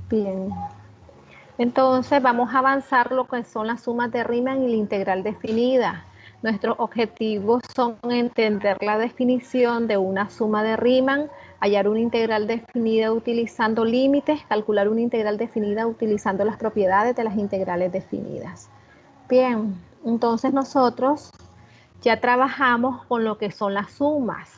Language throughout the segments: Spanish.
Bien. Entonces vamos a avanzar lo que son las sumas de Riemann y la integral definida. Nuestros objetivos son entender la definición de una suma de Riemann, hallar una integral definida utilizando límites, calcular una integral definida utilizando las propiedades de las integrales definidas. Bien, entonces nosotros ya trabajamos con lo que son las sumas.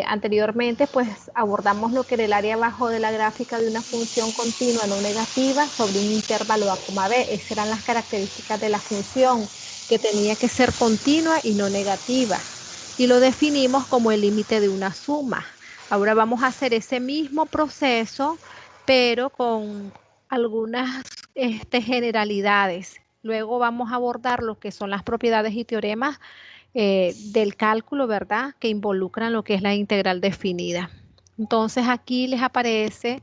Anteriormente pues abordamos lo que era el área abajo de la gráfica de una función continua no negativa sobre un intervalo a, b. Esas eran las características de la función, que tenía que ser continua y no negativa. Y lo definimos como el límite de una suma. Ahora vamos a hacer ese mismo proceso, pero con algunas generalidades. Luego vamos a abordar lo que son las propiedades y teoremas del cálculo, ¿verdad? Que involucran lo que es la integral definida. Entonces aquí les aparece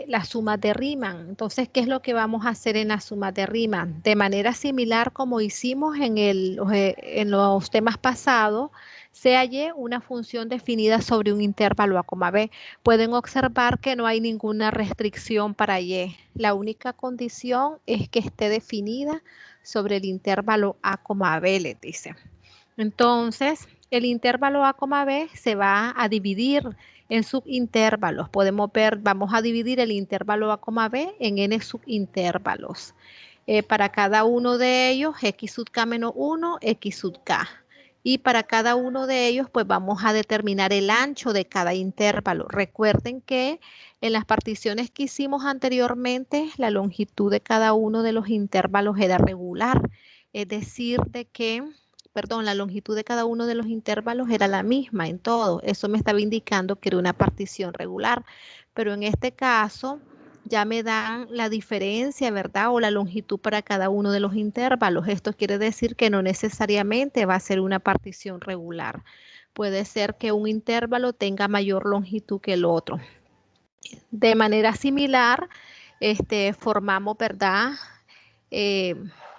la suma de Riemann. Entonces, ¿qué es lo que vamos a hacer en la suma de Riemann? De manera similar como hicimos en los temas pasados, se halle una función definida sobre un intervalo a, b. Pueden observar que no hay ninguna restricción para y. La única condición es que esté definida sobre el intervalo a, b, les dice. Entonces, el intervalo a, b se va a dividir en subintervalos. Podemos ver, vamos a dividir el intervalo a, b en n subintervalos. Para cada uno de ellos, x sub k menos 1, x sub k. Y para cada uno de ellos, pues vamos a determinar el ancho de cada intervalo. Recuerden que en las particiones que hicimos anteriormente, la longitud de cada uno de los intervalos era regular. Es decir, la longitud de cada uno de los intervalos era la misma en todo. Eso me estaba indicando que era una partición regular. Pero en este caso ya me dan la diferencia, ¿verdad? O la longitud para cada uno de los intervalos. Esto quiere decir que no necesariamente va a ser una partición regular. Puede ser que un intervalo tenga mayor longitud que el otro. De manera similar, formamos, ¿verdad?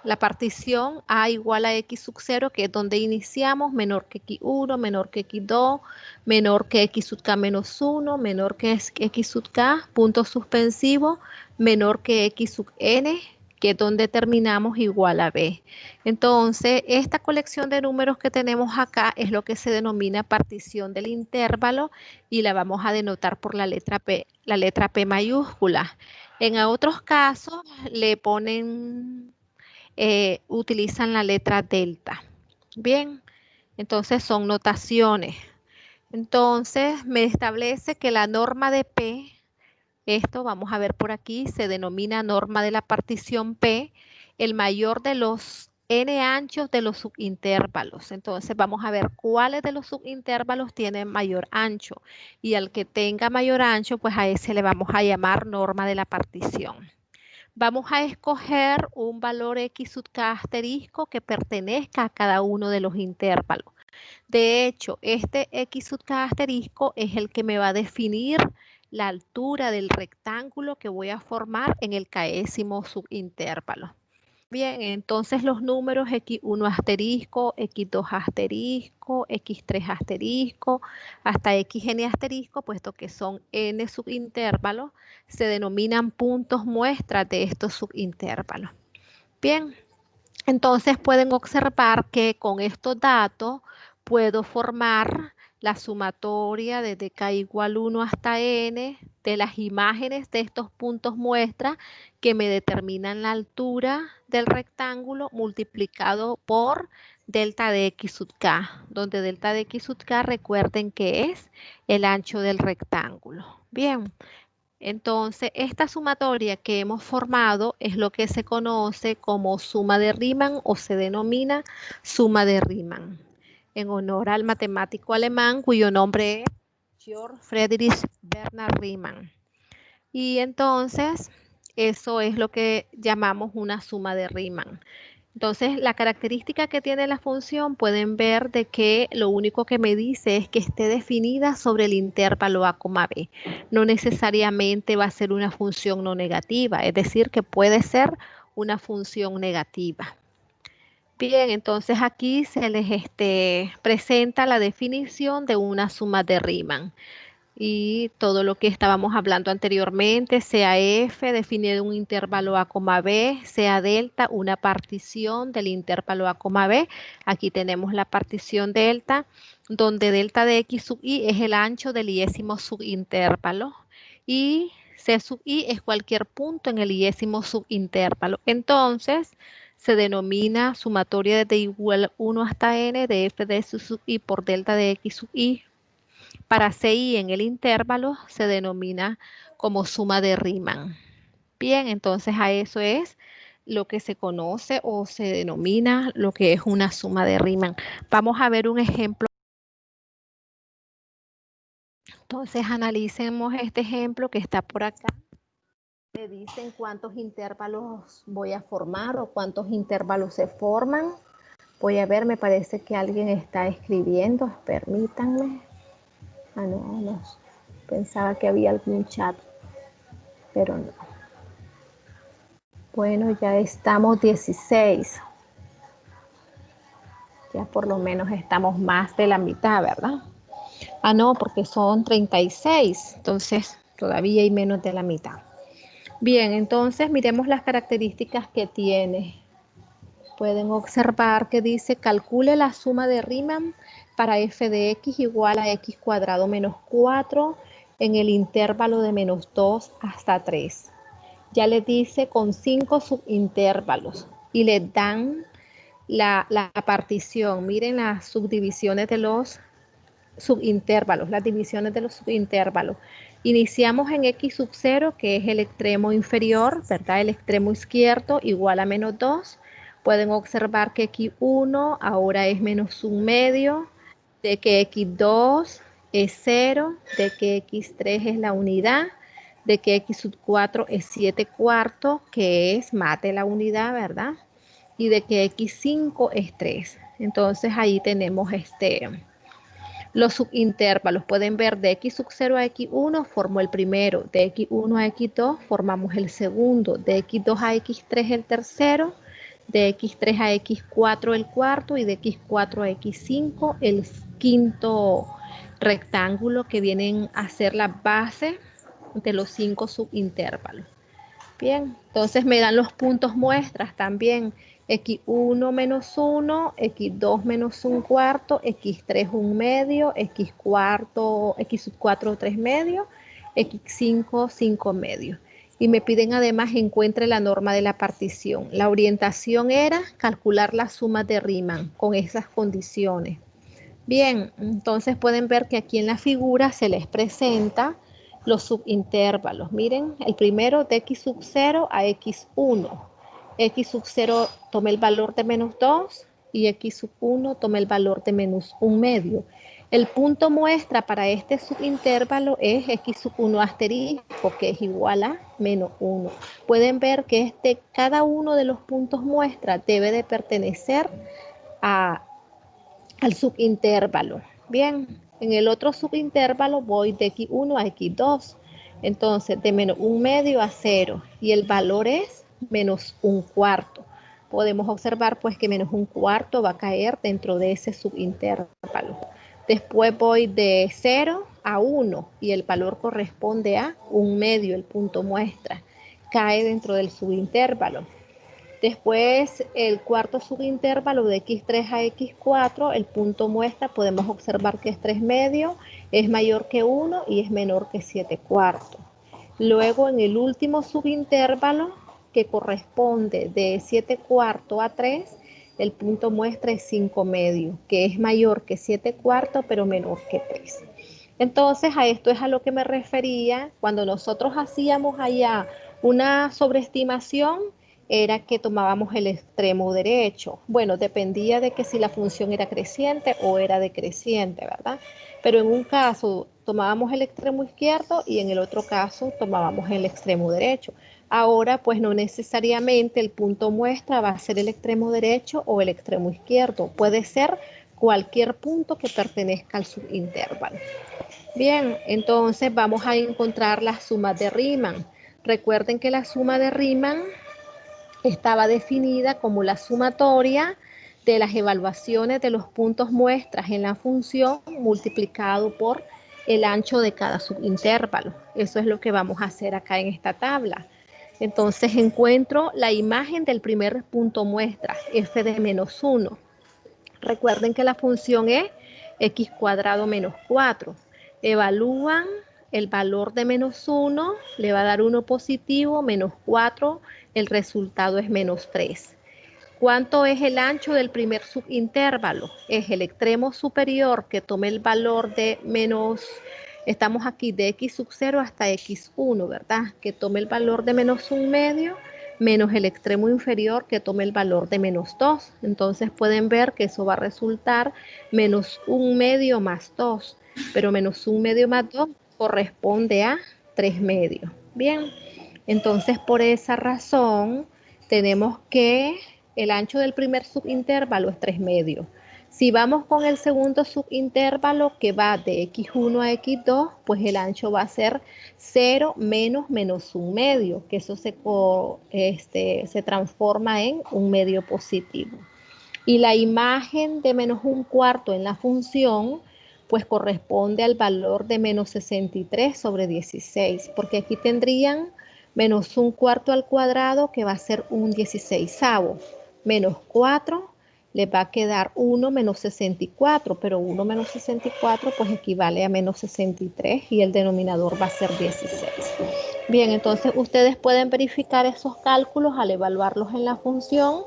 La partición A igual a X sub 0, que es donde iniciamos, menor que X1, menor que X2, menor que X sub K menos 1, menor que X sub K, punto suspensivo, menor que X sub N, que es donde terminamos igual a B. Entonces, esta colección de números que tenemos acá es lo que se denomina partición del intervalo y la vamos a denotar por la letra P mayúscula. En otros casos le ponen, utilizan la letra delta. Bien, entonces son notaciones. Entonces me establece que la norma de P, esto vamos a ver por aquí, se denomina norma de la partición P, el mayor de los n anchos de los subintervalos. Entonces vamos a ver cuáles de los subintervalos tienen mayor ancho. Y al que tenga mayor ancho, pues a ese le vamos a llamar norma de la partición. Vamos a escoger un valor x sub k asterisco que pertenezca a cada uno de los intervalos. De hecho, este x sub k asterisco es el que me va a definir la altura del rectángulo que voy a formar en el késimo subintervalo. Bien, entonces los números x1 asterisco, x2 asterisco, x3 asterisco, hasta xn asterisco, puesto que son n subintervalos, se denominan puntos muestras de estos subintervalos. Bien, entonces pueden observar que con estos datos puedo formar la sumatoria desde k igual 1 hasta n de las imágenes de estos puntos muestra que me determinan la altura del rectángulo multiplicado por delta de x sub k, donde delta de x sub k recuerden que es el ancho del rectángulo. Bien. Entonces, esta sumatoria que hemos formado es lo que se conoce como suma de Riemann o se denomina suma de Riemann, en honor al matemático alemán cuyo nombre es Georg Friedrich Bernhard Riemann. Y entonces, eso es lo que llamamos una suma de Riemann. Entonces, la característica que tiene la función, pueden ver de que lo único que me dice es que esté definida sobre el intervalo a, b. No necesariamente va a ser una función no negativa, es decir, que puede ser una función negativa. Bien, entonces aquí se les presenta la definición de una suma de Riemann. y todo lo que estábamos hablando anteriormente, sea f definido un intervalo a, b, sea delta una partición del intervalo a, b. Aquí tenemos la partición delta, donde delta de x sub i es el ancho del iésimo subintervalo y c sub i es cualquier punto en el iésimo subintervalo. Entonces, se denomina sumatoria desde igual 1 hasta n de f de s sub i por delta de x sub i. Para CI en el intervalo se denomina como suma de Riemann. Bien, entonces a eso es lo que se conoce o se denomina lo que es una suma de Riemann. Vamos a ver un ejemplo. Entonces analicemos este ejemplo que está por acá. Le dicen cuántos intervalos voy a formar o cuántos intervalos se forman. Voy a ver, me parece que alguien está escribiendo, permítanme. Ah, no, pensaba que había algún chat, pero no. Bueno, ya estamos 16. Ya por lo menos estamos más de la mitad, ¿verdad? Ah, no, porque son 36. Entonces, todavía hay menos de la mitad. Bien, entonces miremos las características que tiene. Pueden observar que dice, calcule la suma de Riemann para f de x igual a x cuadrado menos 4 en el intervalo de menos 2 hasta 3. Ya le dice con 5 subintervalos y le dan la partición. Miren las subdivisiones de los subintervalos, las divisiones de los subintervalos. Iniciamos en x sub 0, que es el extremo inferior, ¿verdad? El extremo izquierdo igual a menos 2. Pueden observar que x1 ahora es menos 1 medio, de que x2 es 0, de que x3 es la unidad, de que x sub 4 es 7 cuartos, que es más de la unidad, ¿verdad? Y de que x5 es 3. Entonces ahí tenemos los subintervalos. Pueden ver de x sub 0 a x1 formó el primero, de x1 a x2 formamos el segundo, de x2 a x3 el tercero, de x3 a x4 el cuarto y de x4 a x5 el quinto rectángulo, que vienen a ser la base de los 5 subintervalos. Bien, entonces me dan los puntos muestras también. X1 menos 1, X2 menos 1 cuarto, X3 1 medio, X sub 4 3 medio, X5 5 medio. Y me piden además encuentre la norma de la partición. La orientación era calcular la suma de Riemann con esas condiciones. Bien, entonces pueden ver que aquí en la figura se les presenta los subintervalos. Miren, el primero de x sub 0 a x1. X sub 0 toma el valor de menos 2 y x sub 1 toma el valor de menos 1 medio. El punto muestra para este subintervalo es x sub 1 asterisco, que es igual a menos 1. Pueden ver que cada uno de los puntos muestra debe de pertenecer al subintervalo. Bien, en el otro subintervalo voy de x1 a x2. Entonces, de menos 1 medio a 0. Y el valor es menos 1 cuarto. Podemos observar pues que menos 1 cuarto va a caer dentro de ese subintervalo. Después voy de 0 a 1 y el valor corresponde a 1 medio, el punto muestra. Cae dentro del subintervalo. Después, el cuarto subintervalo de x3 a x4, el punto muestra, podemos observar que es 3 medio, es mayor que 1 y es menor que 7 cuartos. Luego, en el último subintervalo, que corresponde de 7 cuartos a 3, el punto muestra es 5 medio, que es mayor que 7 cuartos, pero menor que 3. Entonces, a esto es a lo que me refería cuando nosotros hacíamos allá una sobreestimación, era que tomábamos el extremo derecho. Bueno, dependía de que si la función era creciente o era decreciente, ¿verdad? Pero en un caso tomábamos el extremo izquierdo y en el otro caso tomábamos el extremo derecho. Ahora, pues no necesariamente el punto muestra va a ser el extremo derecho o el extremo izquierdo. Puede ser cualquier punto que pertenezca al subintervalo. Bien, entonces vamos a encontrar las sumas de Riemann. Recuerden que la suma de Riemann estaba definida como la sumatoria de las evaluaciones de los puntos muestras en la función multiplicado por el ancho de cada subintervalo. Eso es lo que vamos a hacer acá en esta tabla. Entonces encuentro la imagen del primer punto muestra, f de menos 1. Recuerden que la función es x cuadrado menos 4. Evalúan el valor de menos 1, le va a dar 1 positivo, menos 4, el resultado es menos 3. ¿Cuánto es el ancho del primer subintervalo? Es el extremo superior que tome el valor de menos, estamos aquí de x sub 0 hasta x1, ¿verdad? Que tome el valor de menos 1 medio menos el extremo inferior que tome el valor de menos 2. Entonces pueden ver que eso va a resultar menos 1 medio más 2, pero menos 1 medio más 2 corresponde a 3 medios. Bien, entonces por esa razón tenemos que el ancho del primer subintervalo es 3 medios. Si vamos con el segundo subintervalo que va de x1 a x2, pues el ancho va a ser 0 menos menos 1 medio, que eso se transforma en 1 medio positivo. Y la imagen de menos 1 cuarto en la función, pues corresponde al valor de menos 63 sobre 16, porque aquí tendrían menos 1 cuarto al cuadrado, que va a ser un 16avo, menos 4, le va a quedar 1 menos 64, pero 1 menos 64 pues equivale a menos 63 y el denominador va a ser 16. Bien, entonces ustedes pueden verificar esos cálculos al evaluarlos en la función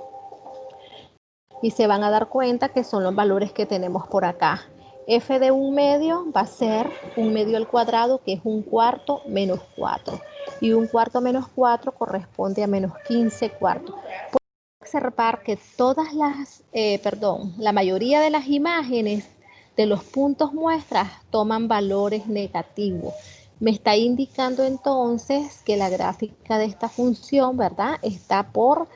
y se van a dar cuenta que son los valores que tenemos por acá. F de 1 medio va a ser 1 medio al cuadrado, que es 1 cuarto menos 4. Y 1 cuarto menos 4 corresponde a menos 15 cuartos. Observar que la mayoría de las imágenes de los puntos muestras toman valores negativos. Me está indicando entonces que la gráfica de esta función, ¿verdad?, está por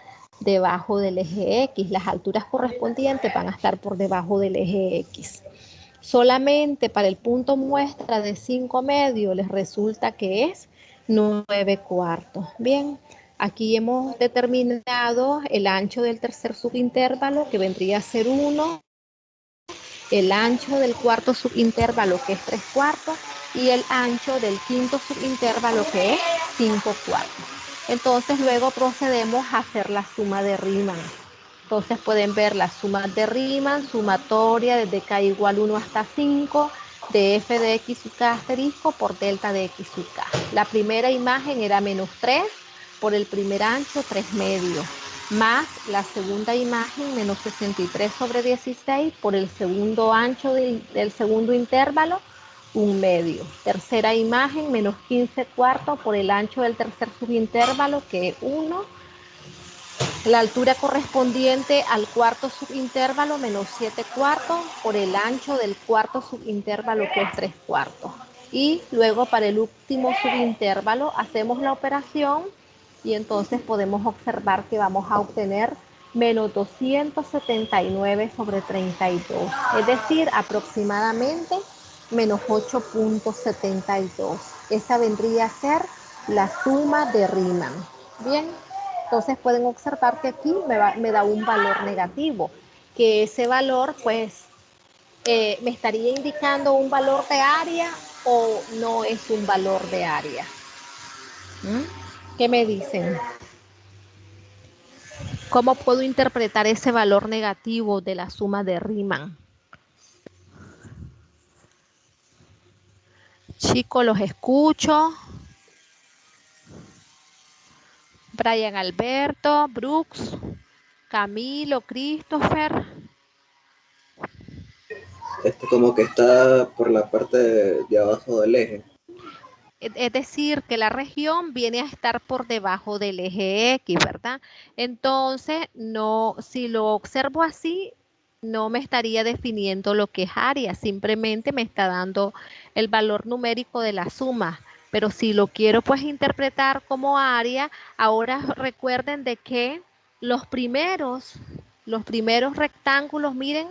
debajo del eje X. Las alturas correspondientes van a estar por debajo del eje X. Solamente para el punto muestra de 5 medios les resulta que es 9 cuartos. Bien. Aquí hemos determinado el ancho del tercer subintervalo, que vendría a ser 1, el ancho del cuarto subintervalo, que es 3 cuartos, y el ancho del quinto subintervalo, que es 5 cuartos. Entonces luego procedemos a hacer la suma de Riemann. Entonces pueden ver la suma de Riemann, sumatoria desde k igual 1 hasta 5, de f de x sub k asterisco por delta de x sub k. La primera imagen era menos 3, por el primer ancho 3 medios, más la segunda imagen menos 63 sobre 16 por el segundo ancho del segundo intervalo, 1 medio. Tercera imagen menos 15 cuartos por el ancho del tercer subintervalo, que es 1. La altura correspondiente al cuarto subintervalo menos 7 cuartos por el ancho del cuarto subintervalo, que es 3 cuartos. Y luego para el último subintervalo hacemos la operación y entonces podemos observar que vamos a obtener menos 279 sobre 32, es decir, aproximadamente menos 8.72. Esa vendría a ser la suma de Riemann. Bien, entonces pueden observar que aquí me da un valor negativo, que ese valor pues me estaría indicando un valor de área o no es un valor de área. ¿Qué me dicen? ¿Cómo puedo interpretar ese valor negativo de la suma de Riemann? Chicos, los escucho. Brian Alberto, Brooks, Camilo, Christopher. Como que está por la parte de abajo del eje. Es decir, que la región viene a estar por debajo del eje X, ¿verdad? Entonces, no, si lo observo así, no me estaría definiendo lo que es área, simplemente me está dando el valor numérico de la suma. Pero si lo quiero pues interpretar como área, ahora recuerden de que los primeros rectángulos, miren,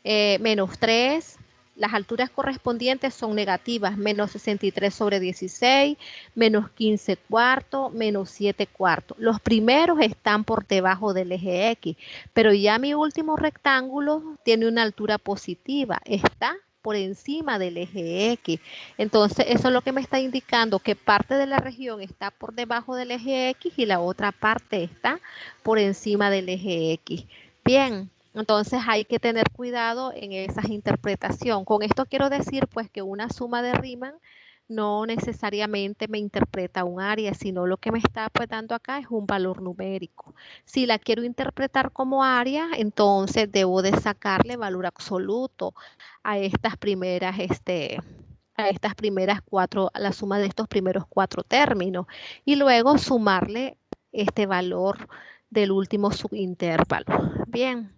menos 3, las alturas correspondientes son negativas, menos 63 sobre 16, menos 15 cuartos, menos 7 cuartos. Los primeros están por debajo del eje X, pero ya mi último rectángulo tiene una altura positiva, está por encima del eje X. Entonces, eso es lo que me está indicando que parte de la región está por debajo del eje X y la otra parte está por encima del eje X. Bien, entonces hay que tener cuidado en esa interpretación. Con esto quiero decir pues que una suma de Riemann no necesariamente me interpreta un área, sino lo que me está pues dando acá es un valor numérico. Si la quiero interpretar como área, entonces debo de sacarle valor absoluto a estas primeras, cuatro, a la suma de estos primeros cuatro términos, y luego sumarle este valor del último subintervalo. Bien.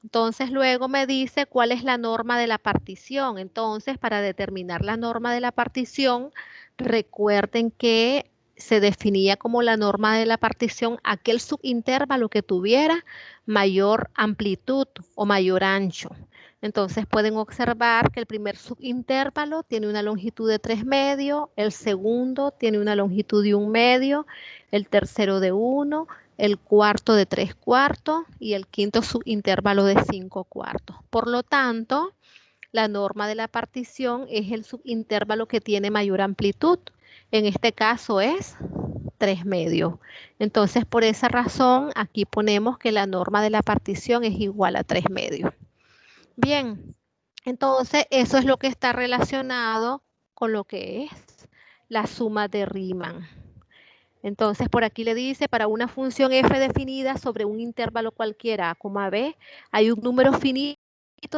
Entonces luego me dice cuál es la norma de la partición. Entonces, para determinar la norma de la partición, recuerden que se definía como la norma de la partición aquel subintervalo que tuviera mayor amplitud o mayor ancho. Entonces pueden observar que el primer subintervalo tiene una longitud de 3 medios, el segundo tiene una longitud de 1 medio, el tercero de 1, el cuarto de 3 cuartos y el quinto subintervalo de 5 cuartos. Por lo tanto, la norma de la partición es el subintervalo que tiene mayor amplitud. En este caso es 3 medios. Entonces, por esa razón, aquí ponemos que la norma de la partición es igual a 3 medios. Bien, entonces eso es lo que está relacionado con lo que es la suma de Riemann. Entonces, por aquí le dice, para una función f definida sobre un intervalo cualquiera, a, b, hay un número finito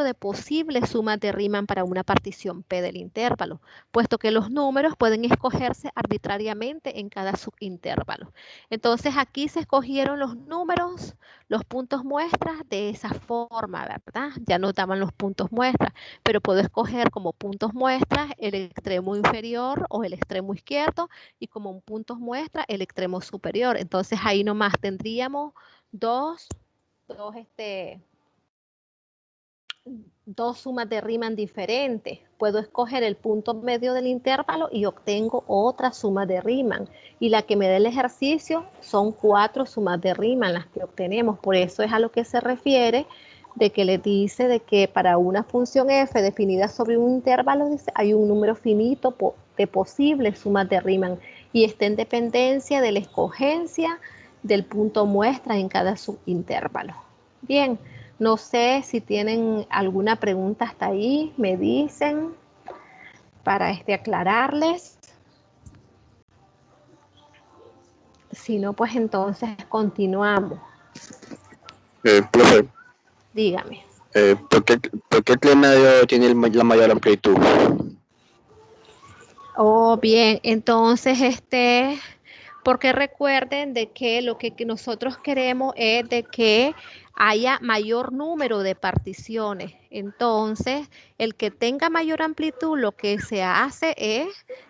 de posibles sumas de Riemann para una partición P del intervalo, puesto que los números pueden escogerse arbitrariamente en cada subintervalo. Entonces, aquí se escogieron los números, los puntos muestras de esa forma, ¿verdad? Ya nos daban los puntos muestras, pero puedo escoger como puntos muestras el extremo inferior o el extremo izquierdo y como un puntos muestra el extremo superior. Entonces, ahí nomás tendríamos dos sumas de Riemann diferentes. Puedo escoger el punto medio del intervalo y obtengo otra suma de Riemann. Y la que me da el ejercicio son 4 sumas de Riemann las que obtenemos. Por eso es a lo que se refiere de que le dice de que para una función f definida sobre un intervalo dice, hay un número finito de posibles sumas de Riemann y está en dependencia de la escogencia del punto muestra en cada subintervalo. Bien. No sé si tienen alguna pregunta hasta ahí, me dicen para aclararles. Si no, pues entonces continuamos. Profe. Dígame. ¿Por qué el medio tiene la mayor amplitud? Oh, bien, entonces porque recuerden de que lo que nosotros queremos es de que haya mayor número de particiones. Entonces, el que tenga mayor amplitud, lo que se hace es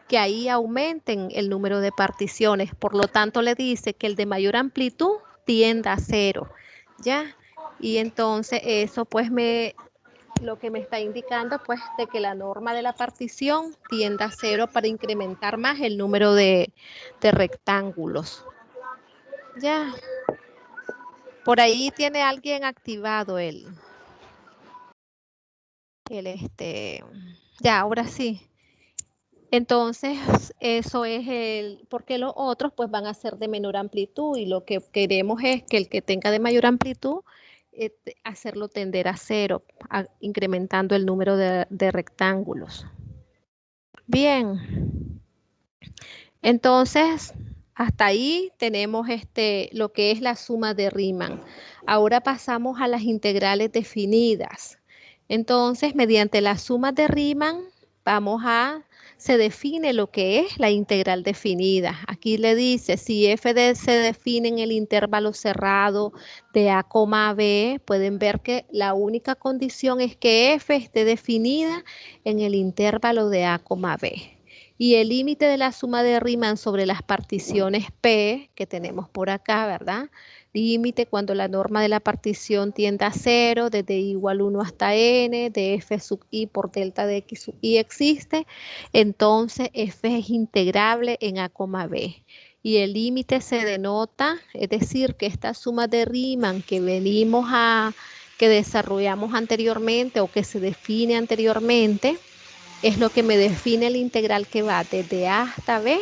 que ahí aumenten el número de particiones. Por lo tanto, le dice que el de mayor amplitud tienda a 0, ¿ya? Y entonces eso pues lo que me está indicando pues de que la norma de la partición tiende a 0 para incrementar más el número de rectángulos. Ya. Por ahí tiene alguien activado ya, ahora sí. Entonces, eso es porque los otros pues van a ser de menor amplitud y lo que queremos es que el que tenga de mayor amplitud, hacerlo tender a 0, incrementando el número de rectángulos. Bien. Entonces, hasta ahí tenemos lo que es la suma de Riemann. Ahora pasamos a las integrales definidas. Entonces, mediante la suma de Riemann, se define lo que es la integral definida. Aquí le dice, si f se define en el intervalo cerrado de a, b, pueden ver que la única condición es que f esté definida en el intervalo de a, b. Y el límite de la suma de Riemann sobre las particiones P, que tenemos por acá, ¿verdad? Límite cuando la norma de la partición tiende a 0, desde i igual 1 hasta n, de f sub i por delta de x sub i existe, entonces f es integrable en a, b. Y el límite se denota, es decir, que esta suma de Riemann que venimos a que desarrollamos anteriormente o que se define anteriormente, es lo que me define el integral que va desde A hasta B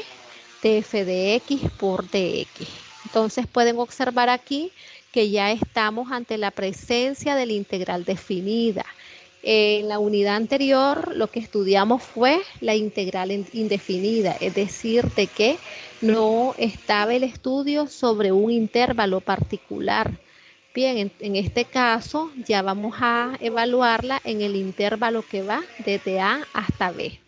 de f de x por dx. Entonces pueden observar aquí que ya estamos ante la presencia de la integral definida. En la unidad anterior lo que estudiamos fue la integral indefinida, es decir, de que no estaba el estudio sobre un intervalo particular. Bien, en este caso ya vamos a evaluarla en el intervalo que va desde A hasta B.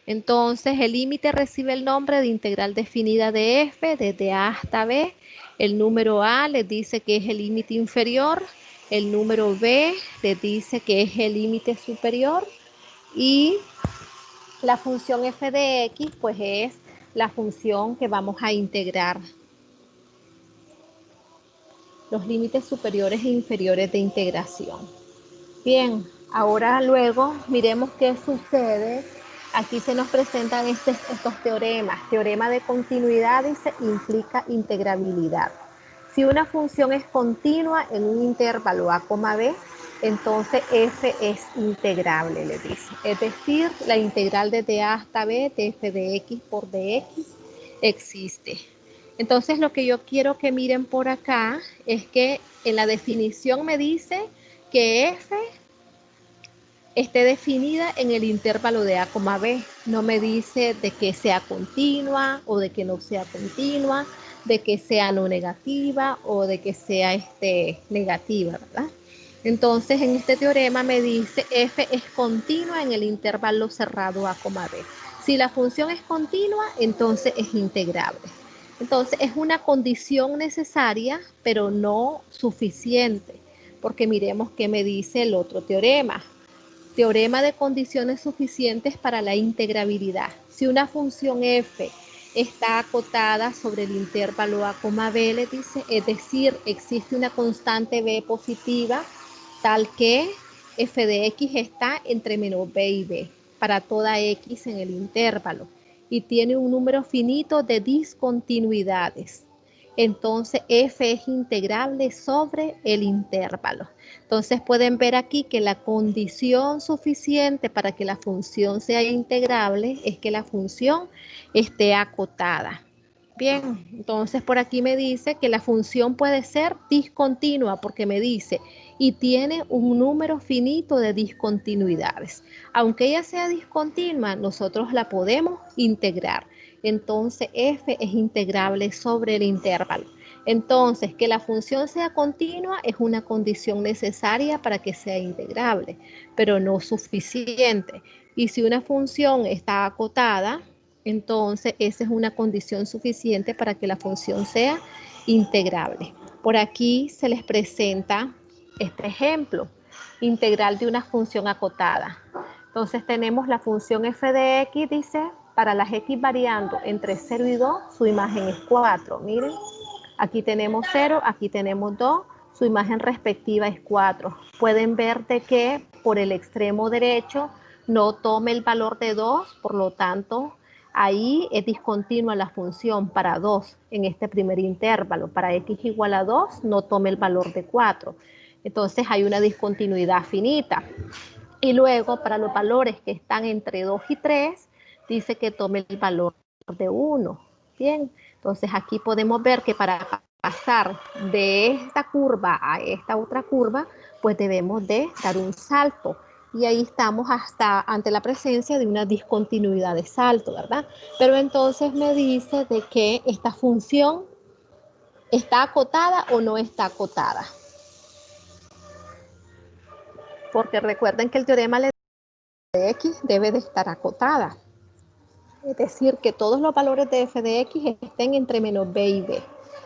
Entonces el límite recibe el nombre de integral definida de f desde A hasta B. El número A les dice que es el límite inferior, el número B les dice que es el límite superior y la función f de x pues es la función que vamos a integrar. Los límites superiores e inferiores de integración. Bien, ahora luego miremos qué sucede. Aquí se nos presentan estos teoremas. Teorema de continuidad dice implica integrabilidad. Si una función es continua en un intervalo a, b, entonces f es integrable, le dice. Es decir, la integral desde a hasta b de f de x por dx existe. Entonces lo que yo quiero que miren por acá es que en la definición me dice que f esté definida en el intervalo de a, b. No me dice de que sea continua o de que no sea continua, de que sea no negativa o de que sea negativa, ¿verdad? Entonces en este teorema me dice f es continua en el intervalo cerrado a, b. Si la función es continua, entonces es integrable. Entonces es una condición necesaria, pero no suficiente, porque miremos qué me dice el otro teorema. Teorema de condiciones suficientes para la integrabilidad. Si una función f está acotada sobre el intervalo a, b, le dice, es decir, existe una constante b positiva tal que f de x está entre menos b y b para toda x en el intervalo y tiene un número finito de discontinuidades. Entonces f es integrable sobre el intervalo. Entonces pueden ver aquí que la condición suficiente para que la función sea integrable es que la función esté acotada. Bien, entonces por aquí me dice que la función puede ser discontinua porque me dice y tiene un número finito de discontinuidades. Aunque ella sea discontinua, nosotros la podemos integrar. Entonces f es integrable sobre el intervalo. Entonces, que la función sea continua es una condición necesaria para que sea integrable, pero no suficiente. Y si una función está acotada, entonces esa es una condición suficiente para que la función sea integrable. Por aquí se les presenta este ejemplo, integral de una función acotada. Entonces tenemos la función f de x, dice, para las x variando entre 0 y 2, su imagen es 4. Miren, aquí tenemos 0, aquí tenemos 2, su imagen respectiva es 4. Pueden ver de que por el extremo derecho no tome el valor de 2, por lo tanto, ahí es discontinua la función para 2 en este primer intervalo. Para x igual a 2 no tome el valor de 4. Entonces hay una discontinuidad finita. Y luego para los valores que están entre 2 y 3, dice que tome el valor de 1. Bien, entonces aquí podemos ver que para pasar de esta curva a esta otra curva, pues debemos de dar un salto. Y ahí estamos hasta ante la presencia de una discontinuidad de salto, ¿verdad? Pero entonces me dice de que esta función está acotada o no está acotada. Porque recuerden que el teorema de x debe de estar acotada. Es decir, que todos los valores de f de x estén entre menos b y b.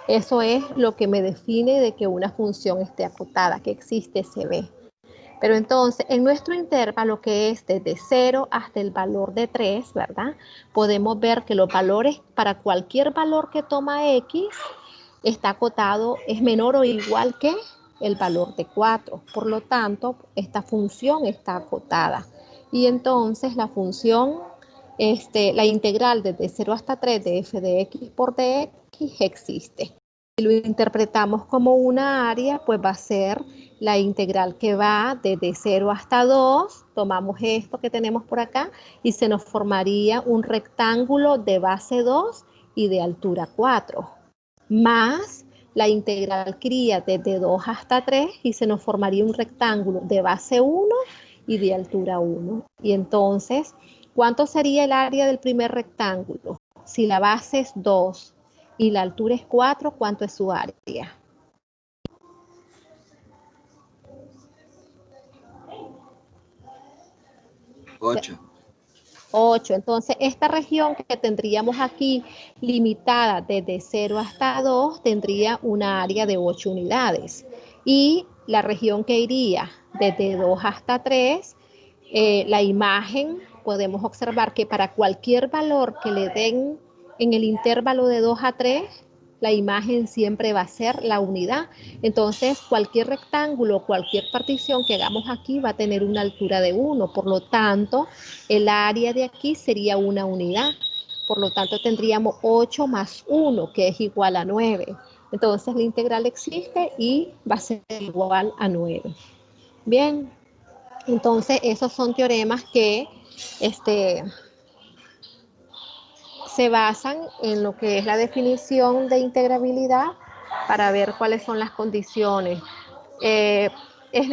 Eso es lo que me define de que una función esté acotada, que existe ese b. Pero entonces, en nuestro intervalo, que es desde 0 hasta el valor de 3, ¿verdad? Podemos ver que los valores, para cualquier valor que toma x, está acotado, es menor o igual que el valor de 4. Por lo tanto, esta función está acotada. Y entonces la función, la integral desde 0 hasta 3 de f de x por dx existe. Si lo interpretamos como una área, pues va a ser la integral que va desde 0 hasta 2, tomamos esto que tenemos por acá y se nos formaría un rectángulo de base 2 y de altura 4, más la integral que iría desde 2 hasta 3 y se nos formaría un rectángulo de base 1 y de altura 1. Y entonces, ¿cuánto sería el área del primer rectángulo? Si la base es 2 y la altura es 4, ¿cuánto es su área? Ocho. 8. Entonces, esta región que tendríamos aquí limitada desde 0 hasta 2 tendría una área de 8 unidades. Y la región que iría desde 2 hasta 3, la imagen, podemos observar que para cualquier valor que le den en el intervalo de 2 a 3, la imagen siempre va a ser la unidad. Entonces, cualquier rectángulo, cualquier partición que hagamos aquí va a tener una altura de 1. Por lo tanto, el área de aquí sería una unidad. Por lo tanto, tendríamos 8 más 1, que es igual a 9. Entonces, la integral existe y va a ser igual a 9. Bien, entonces esos son teoremas que se basan en lo que es la definición de integrabilidad para ver cuáles son las condiciones. Es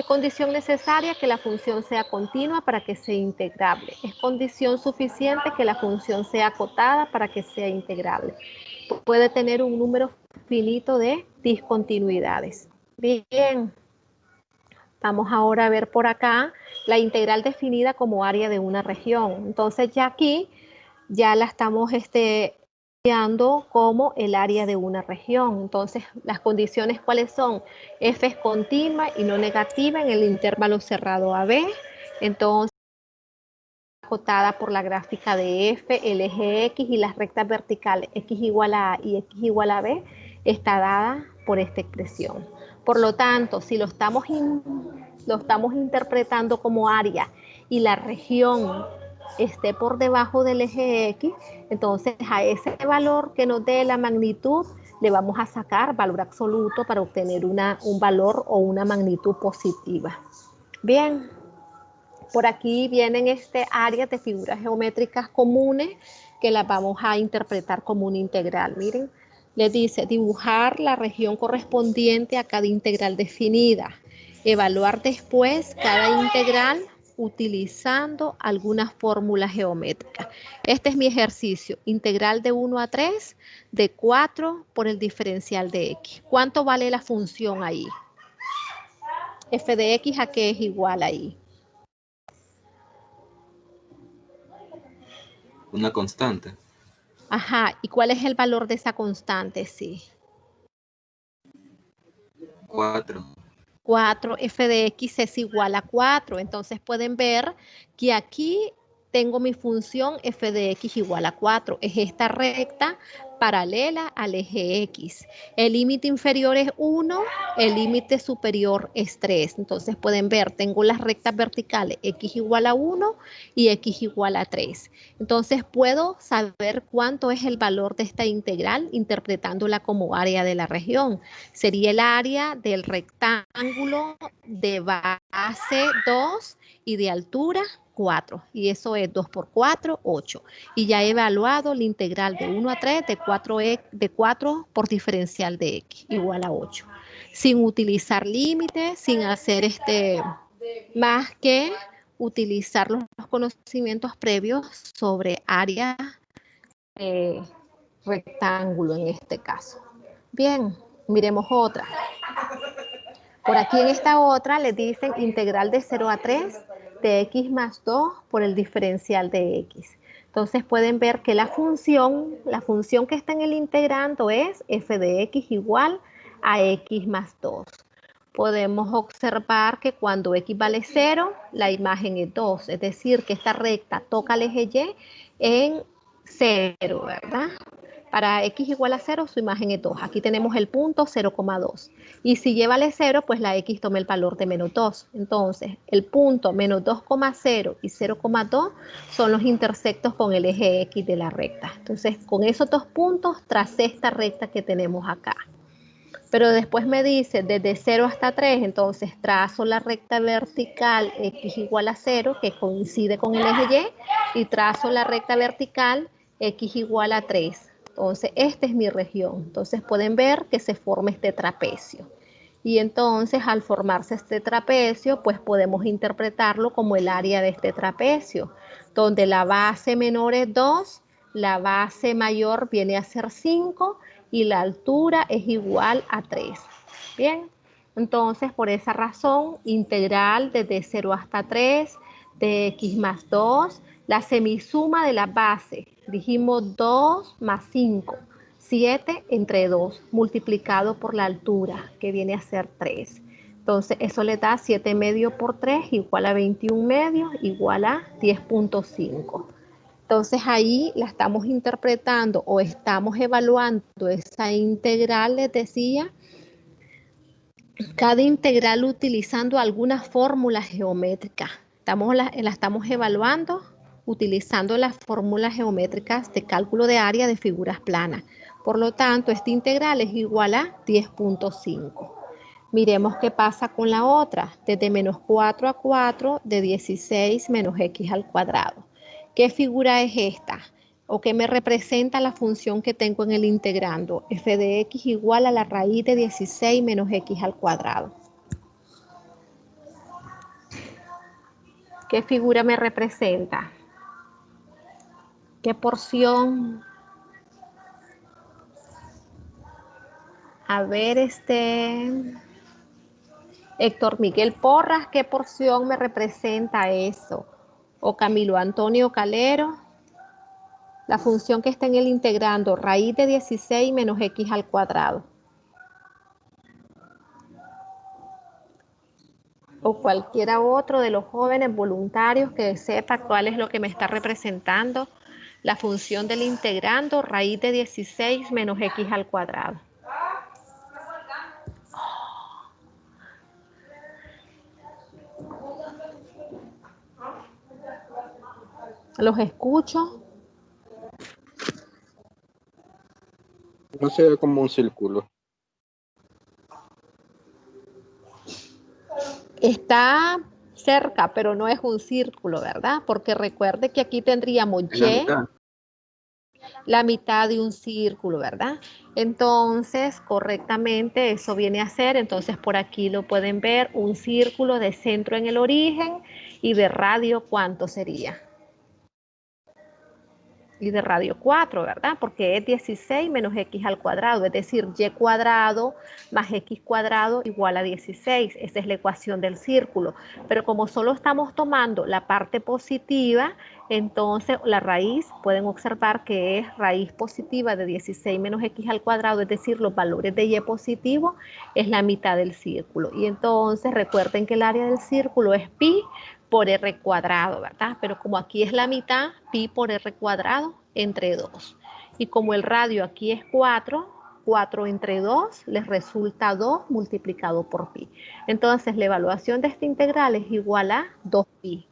condición necesaria que la función sea continua para que sea integrable. Es condición suficiente que la función sea acotada para que sea integrable. Puede tener un número finito de discontinuidades. Bien, vamos ahora a ver por acá la integral definida como área de una región. Entonces ya aquí ya la estamos estudiando como el área de una región. Entonces, las condiciones ¿cuáles son? F es continua y no negativa en el intervalo cerrado AB. Entonces, acotada por la gráfica de F, el eje X y las rectas verticales X igual a A y X igual a B está dada por esta expresión. Por lo tanto, si lo estamos interpretando como área y la región esté por debajo del eje X, entonces a ese valor que nos dé la magnitud le vamos a sacar valor absoluto para obtener un valor o una magnitud positiva. Bien, por aquí vienen áreas de figuras geométricas comunes que las vamos a interpretar como una integral. Miren, les dice dibujar la región correspondiente a cada integral definida. Evaluar después cada integral utilizando algunas fórmulas geométricas. Este es mi ejercicio, integral de 1 a 3 de 4 por el diferencial de x. ¿Cuánto vale la función ahí? F de x a qué es igual ahí. Una constante. Ajá, ¿y cuál es el valor de esa constante? Sí. 4. 4, f de x es igual a 4. Entonces pueden ver que aquí tengo mi función f de x igual a 4. Es esta recta paralela al eje X. El límite inferior es 1, el límite superior es 3. Entonces pueden ver, tengo las rectas verticales x igual a 1 y x igual a 3. Entonces puedo saber cuánto es el valor de esta integral interpretándola como área de la región. Sería el área del rectángulo de base 2 y de altura 4. Y eso es 2 por 4, 8. Y ya he evaluado la integral de 1 a 3 de 4 por diferencial de x igual a 8. Sin utilizar límites, sin hacer más que utilizar los conocimientos previos sobre área rectángulo en este caso. Bien, miremos otra. Por aquí en esta otra le dicen integral de 0 a 3 de x más 2 por el diferencial de x. Entonces pueden ver que la función que está en el integrando es f de x igual a x más 2. Podemos observar que cuando x vale 0, la imagen es 2, es decir, que esta recta toca el eje Y en 0, ¿verdad? Para x igual a 0, su imagen es 2. Aquí tenemos el punto 0,2. Y si y vale 0, pues la x toma el valor de menos 2. Entonces, el punto menos 2,0 y 0,2 son los intersectos con el eje x de la recta. Entonces, con esos dos puntos, tracé esta recta que tenemos acá. Pero después me dice desde 0 hasta 3, entonces trazo la recta vertical x igual a 0, que coincide con el eje Y, y trazo la recta vertical x igual a 3. Entonces, esta es mi región. Entonces, pueden ver que se forma este trapecio. Y entonces, al formarse este trapecio, pues podemos interpretarlo como el área de este trapecio, donde la base menor es 2, la base mayor viene a ser 5 y la altura es igual a 3. Bien, entonces por esa razón, integral desde 0 hasta 3 de x más 2, la semisuma de la base, dijimos 2 más 5, 7 entre 2, multiplicado por la altura, que viene a ser 3. Entonces eso le da 7 medios por 3 igual a 21 medios igual a 10.5. Entonces ahí la estamos interpretando o estamos evaluando esa integral, les decía, cada integral utilizando alguna fórmula geométrica. La estamos evaluando utilizando las fórmulas geométricas de cálculo de área de figuras planas. Por lo tanto, esta integral es igual a 10.5. Miremos qué pasa con la otra, desde menos 4 a 4 de 16 menos x al cuadrado. ¿Qué figura es esta? ¿O qué me representa la función que tengo en el integrando? F de x igual a la raíz de 16 menos x al cuadrado. ¿Qué figura me representa? ¿Qué porción? A ver, Héctor Miguel Porras, ¿qué porción me representa eso? O Camilo Antonio Calero, la función que está en el integrando, raíz de 16 menos x al cuadrado. O cualquiera otro de los jóvenes voluntarios que sepa cuál es lo que me está representando la función del integrando, raíz de 16 menos x al cuadrado. Los escucho. No se ve como un círculo. Está cerca, pero no es un círculo, ¿verdad? Porque recuerde que aquí tendríamos En la Y, mitad. la mitad de un círculo, ¿verdad? Entonces, correctamente, eso viene a ser, entonces por aquí lo pueden ver, un círculo de centro en el origen y de radio, ¿cuánto sería? Y de radio 4, ¿verdad? Porque es 16 menos x al cuadrado, es decir, y cuadrado más x cuadrado igual a 16. Esa es la ecuación del círculo. Pero como solo estamos tomando la parte positiva, entonces la raíz, pueden observar que es raíz positiva de 16 menos x al cuadrado, es decir, los valores de y positivo es la mitad del círculo. Y entonces recuerden que el área del círculo es pi por r cuadrado, ¿verdad? Pero como aquí es la mitad, pi por r cuadrado entre 2. Y como el radio aquí es 4, 4 entre 2 les resulta 2 multiplicado por pi. Entonces la evaluación de esta integral es igual a 2pi.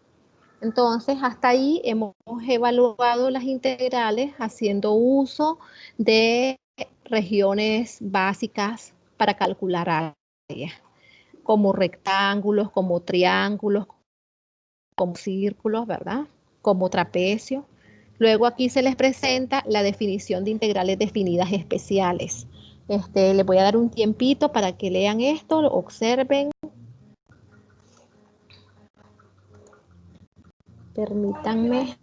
Entonces hasta ahí hemos evaluado las integrales haciendo uso de regiones básicas para calcular áreas, como rectángulos, como triángulos, como círculos, ¿verdad? Como trapecio. Luego aquí se les presenta la definición de integrales definidas especiales. Les voy a dar un tiempito para que lean esto, lo observen. Permítanme.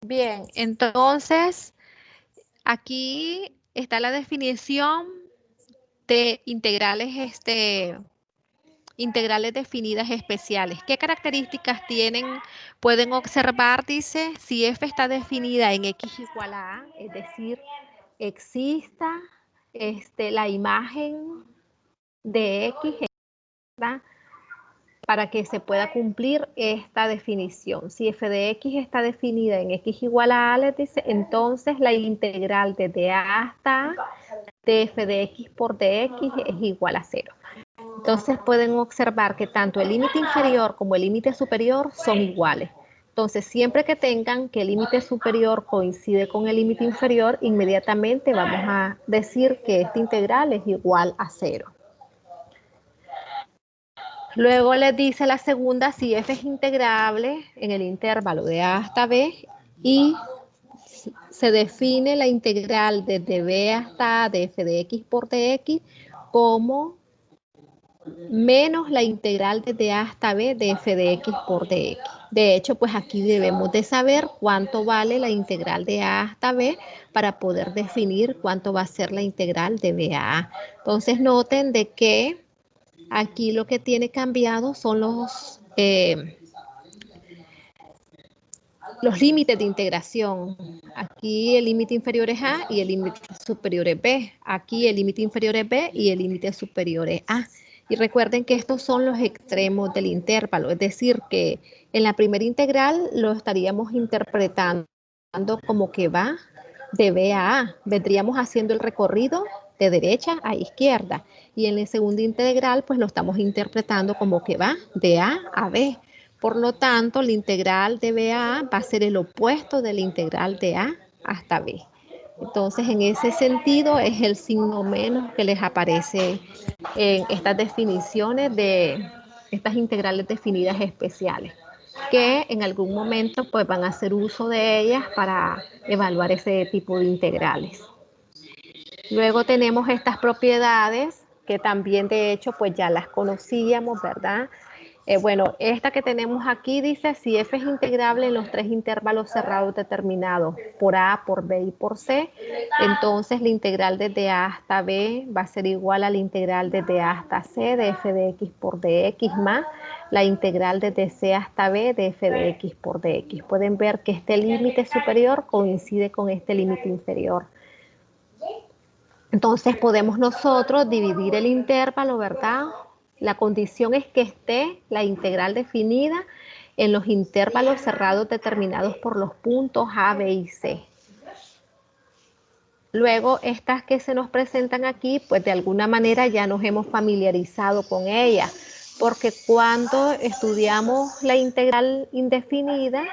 Bien, entonces aquí está la definición de integrales integrales definidas especiales. ¿Qué características tienen? Pueden observar, dice, si f está definida en x igual a a, es decir, exista la imagen de x, ¿verdad?, para que se pueda cumplir esta definición. Si f de x está definida en x igual a les dice, entonces la integral desde a hasta a de f de x por dx es igual a 0. Entonces pueden observar que tanto el límite inferior como el límite superior son iguales. Entonces, siempre que tengan que el límite superior coincide con el límite inferior, inmediatamente vamos a decir que esta integral es igual a 0. Luego les dice la segunda si f es integrable en el intervalo de a hasta b y se define la integral desde b hasta a de f de x por dx como menos la integral desde a hasta b de f de x por dx. De hecho, pues aquí debemos de saber cuánto vale la integral de a hasta b para poder definir cuánto va a ser la integral de b a a. Entonces noten de que aquí lo que tiene cambiado son los límites de integración. Aquí el límite inferior es a y el límite superior es b. Aquí el límite inferior es b y el límite superior es a. Y recuerden que estos son los extremos del intervalo, es decir, que en la primera integral lo estaríamos interpretando como que va de b a a. Vendríamos haciendo el recorrido de derecha a izquierda. Y en la segunda integral, pues lo estamos interpretando como que va de a b. Por lo tanto, la integral de b a a va a ser el opuesto de la integral de a hasta b. Entonces, en ese sentido, es el signo menos que les aparece en estas definiciones de estas integrales definidas especiales, que en algún momento pues van a hacer uso de ellas para evaluar ese tipo de integrales. Luego tenemos estas propiedades que también de hecho pues ya las conocíamos, ¿verdad? Bueno, esta que tenemos aquí dice si f es integrable en los tres intervalos cerrados determinados por a, por b y por c, entonces la integral desde a hasta b va a ser igual a la integral desde a hasta c de f de x por dx más la integral desde c hasta b de f de x por dx. Pueden ver que este límite superior coincide con este límite inferior. Entonces podemos nosotros dividir el intervalo, ¿verdad? La condición es que esté la integral definida en los intervalos cerrados determinados por los puntos A, B y C. Luego, estas que se nos presentan aquí, pues de alguna manera ya nos hemos familiarizado con ellas, porque cuando estudiamos la integral indefinida,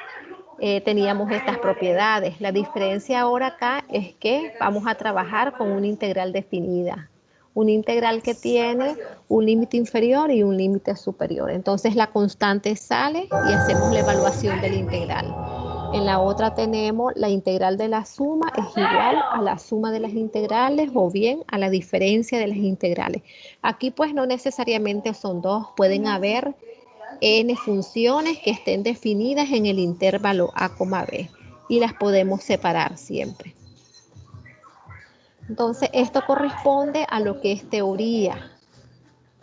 teníamos estas propiedades. La diferencia ahora acá es que vamos a trabajar con una integral definida. Una integral que tiene un límite inferior y un límite superior. Entonces la constante sale y hacemos la evaluación de la integral. En la otra tenemos la integral de la suma es igual a la suma de las integrales o bien a la diferencia de las integrales. Aquí pues no necesariamente son dos, pueden haber n funciones que estén definidas en el intervalo a, b y las podemos separar siempre. Entonces, esto corresponde a lo que es teoría.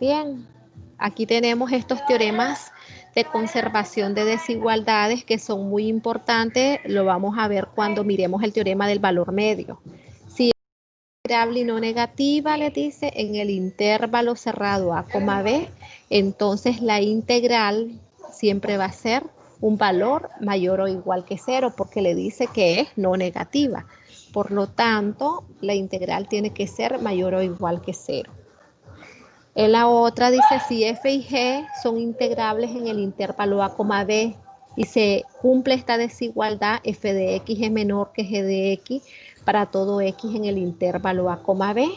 Bien, aquí tenemos estos teoremas de conservación de desigualdades que son muy importantes. Lo vamos a ver cuando miremos el teorema del valor medio. Si es variable y no negativa, les dice, en el intervalo cerrado a, b, entonces la integral siempre va a ser un valor mayor o igual que 0 porque le dice que es no negativa. Por lo tanto, la integral tiene que ser mayor o igual que 0. En la otra dice si f y g son integrables en el intervalo a, b y se cumple esta desigualdad, f de x es menor que g de x para todo x en el intervalo a, b,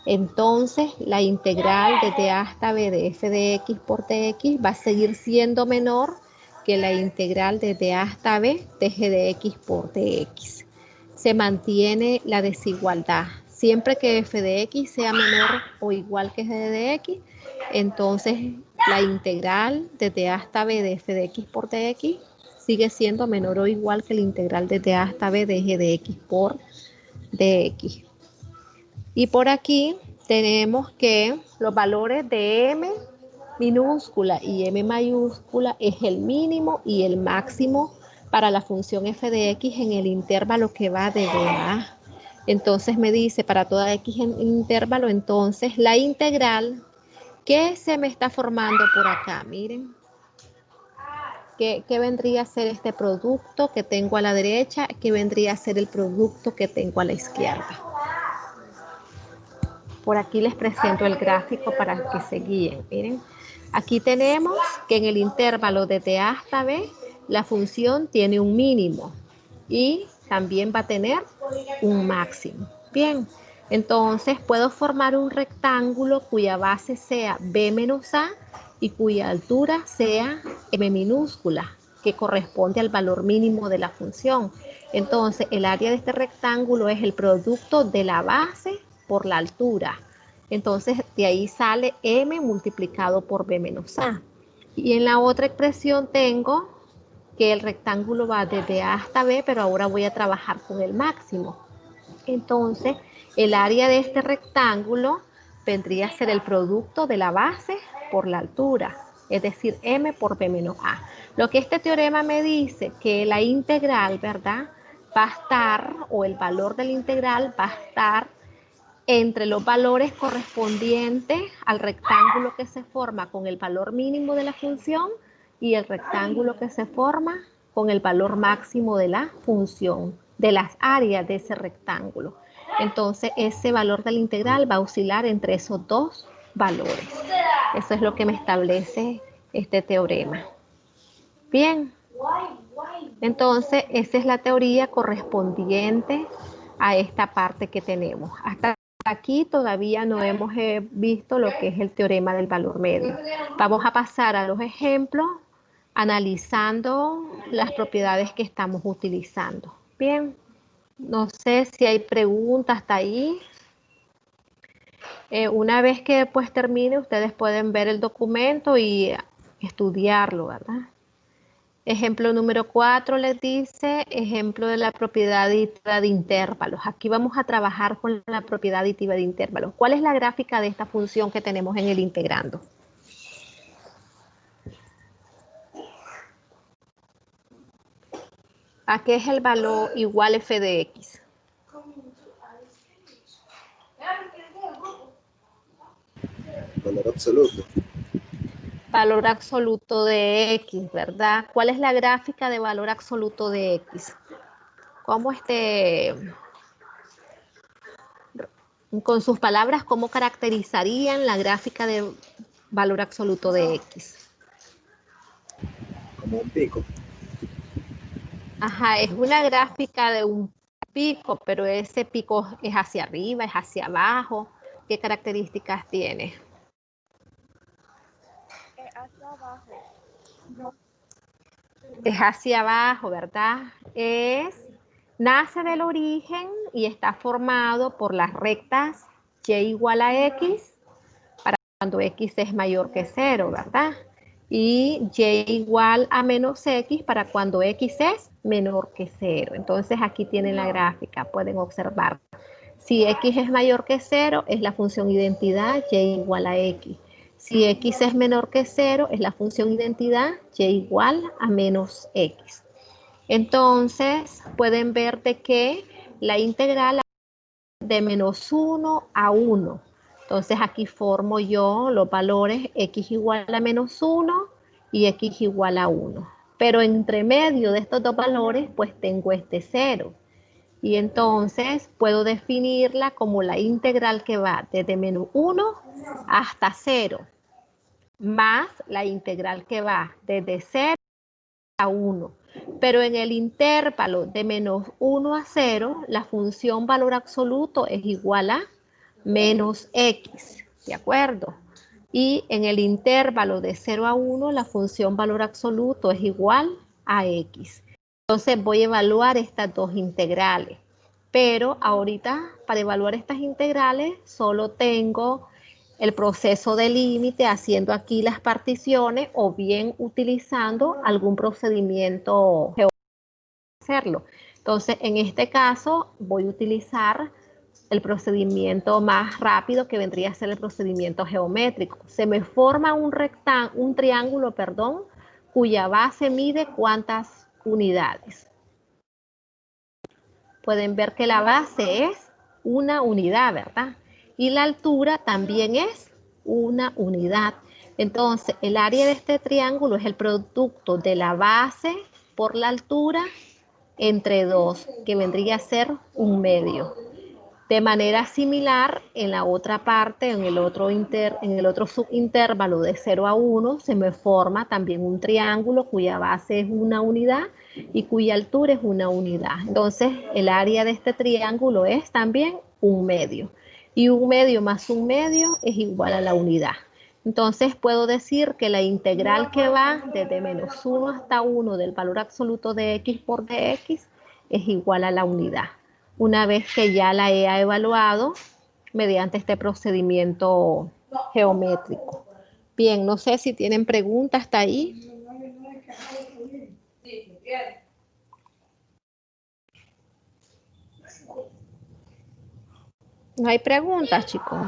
entonces la integral desde a hasta b de f de x por dx va a seguir siendo menor que la integral desde a hasta b de g de x por dx. Se mantiene la desigualdad. Siempre que f de x sea menor o igual que g de x, entonces la integral desde a hasta b de f de x por dx sigue siendo menor o igual que la integral desde a hasta b de g de x por dx. Y por aquí tenemos que los valores de m minúscula y m mayúscula es el mínimo y el máximo para la función f de x en el intervalo que va desde a. Entonces me dice para toda x en intervalo, entonces la integral que se me está formando por acá, miren. ¿Qué vendría a ser este producto que tengo a la derecha? ¿Qué vendría a ser el producto que tengo a la izquierda? Por aquí les presento el gráfico para que se guíen. Miren, aquí tenemos que en el intervalo desde A hasta B, la función tiene un mínimo y también va a tener un máximo. Bien, entonces puedo formar un rectángulo cuya base sea B menos A y cuya altura sea m minúscula, que corresponde al valor mínimo de la función. Entonces, el área de este rectángulo es el producto de la base por la altura. Entonces, de ahí sale m multiplicado por b menos a. Y en la otra expresión tengo que el rectángulo va desde a hasta b, pero ahora voy a trabajar con el máximo. Entonces, el área de este rectángulo vendría a ser el producto de la base por la altura, es decir, m por b menos a. Lo que este teorema me dice que la integral, ¿verdad? Va a estar, o el valor de la integral va a estar entre los valores correspondientes al rectángulo que se forma con el valor mínimo de la función y el rectángulo que se forma con el valor máximo de la función, de las áreas de ese rectángulo. Entonces, ese valor de la integral va a oscilar entre esos dos valores. Eso es lo que me establece este teorema. Bien. Entonces, esa es la teoría correspondiente a esta parte que tenemos. Hasta aquí todavía no hemos visto lo que es el teorema del valor medio. Vamos a pasar a los ejemplos analizando las propiedades que estamos utilizando. Bien, no sé si hay preguntas hasta ahí. Una vez que pues termine, ustedes pueden ver el documento y estudiarlo, ¿verdad? Ejemplo número 4 les dice, ejemplo de la propiedad aditiva de intervalos. Aquí vamos a trabajar con la propiedad aditiva de intervalos. ¿Cuál es la gráfica de esta función que tenemos en el integrando? ¿A qué es el valor igual f de x? Valor absoluto. Valor absoluto de x, ¿verdad? ¿Cuál es la gráfica de valor absoluto de x? ¿Cómo con sus palabras, cómo caracterizarían la gráfica de valor absoluto de x? Como un pico. Ajá, es una gráfica de un pico, pero ese pico es hacia arriba, es hacia abajo. ¿Qué características tiene? Hacia abajo. Es hacia abajo, ¿verdad? Nace del origen y está formado por las rectas y igual a x para cuando x es mayor que 0, ¿verdad? Y y igual a menos x para cuando x es menor que 0. Entonces aquí tienen la gráfica, pueden observar. Si x es mayor que 0, es la función identidad y igual a x. Si x es menor que 0, es la función identidad y igual a menos x. Entonces, pueden ver de que la integral de menos 1 a 1. Entonces, aquí formo yo los valores x igual a menos 1 y x igual a 1. Pero entre medio de estos dos valores, pues tengo este 0. Y entonces puedo definirla como la integral que va desde menos 1 hasta 0, más la integral que va desde 0 a 1. Pero en el intervalo de menos 1 a 0, la función valor absoluto es igual a menos x, ¿de acuerdo? Y en el intervalo de 0 a 1, la función valor absoluto es igual a x. Entonces voy a evaluar estas dos integrales. Pero ahorita para evaluar estas integrales solo tengo el proceso de límite haciendo aquí las particiones o bien utilizando algún procedimiento geométrico para hacerlo. Entonces, en este caso voy a utilizar el procedimiento más rápido, que vendría a ser el procedimiento geométrico. Se me forma un triángulo, perdón, cuya base mide ¿cuántas unidades? Pueden ver que la base es una unidad, ¿verdad? Y la altura también es una unidad. Entonces, el área de este triángulo es el producto de la base por la altura entre 2, que vendría a ser 1/2. De manera similar, en la otra parte, en el otro subintervalo de 0 a 1, se me forma también un triángulo cuya base es una unidad y cuya altura es una unidad. Entonces, el área de este triángulo es también 1/2. Y 1/2 más 1/2 es igual a la unidad. Entonces, puedo decir que la integral que va desde -1 hasta 1 del valor absoluto de x por dx es igual a la unidad, una vez que ya la he evaluado mediante este procedimiento geométrico. Bien, no sé si tienen preguntas hasta ahí. No hay preguntas, chicos.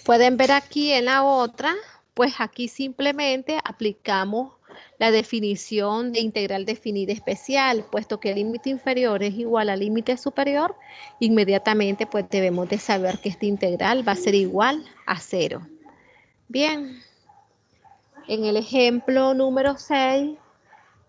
Pueden ver aquí en la otra, pues aquí simplemente aplicamos la definición de integral definida especial, puesto que el límite inferior es igual al límite superior, inmediatamente pues debemos de saber que esta integral va a ser igual a 0. Bien, en el ejemplo número 6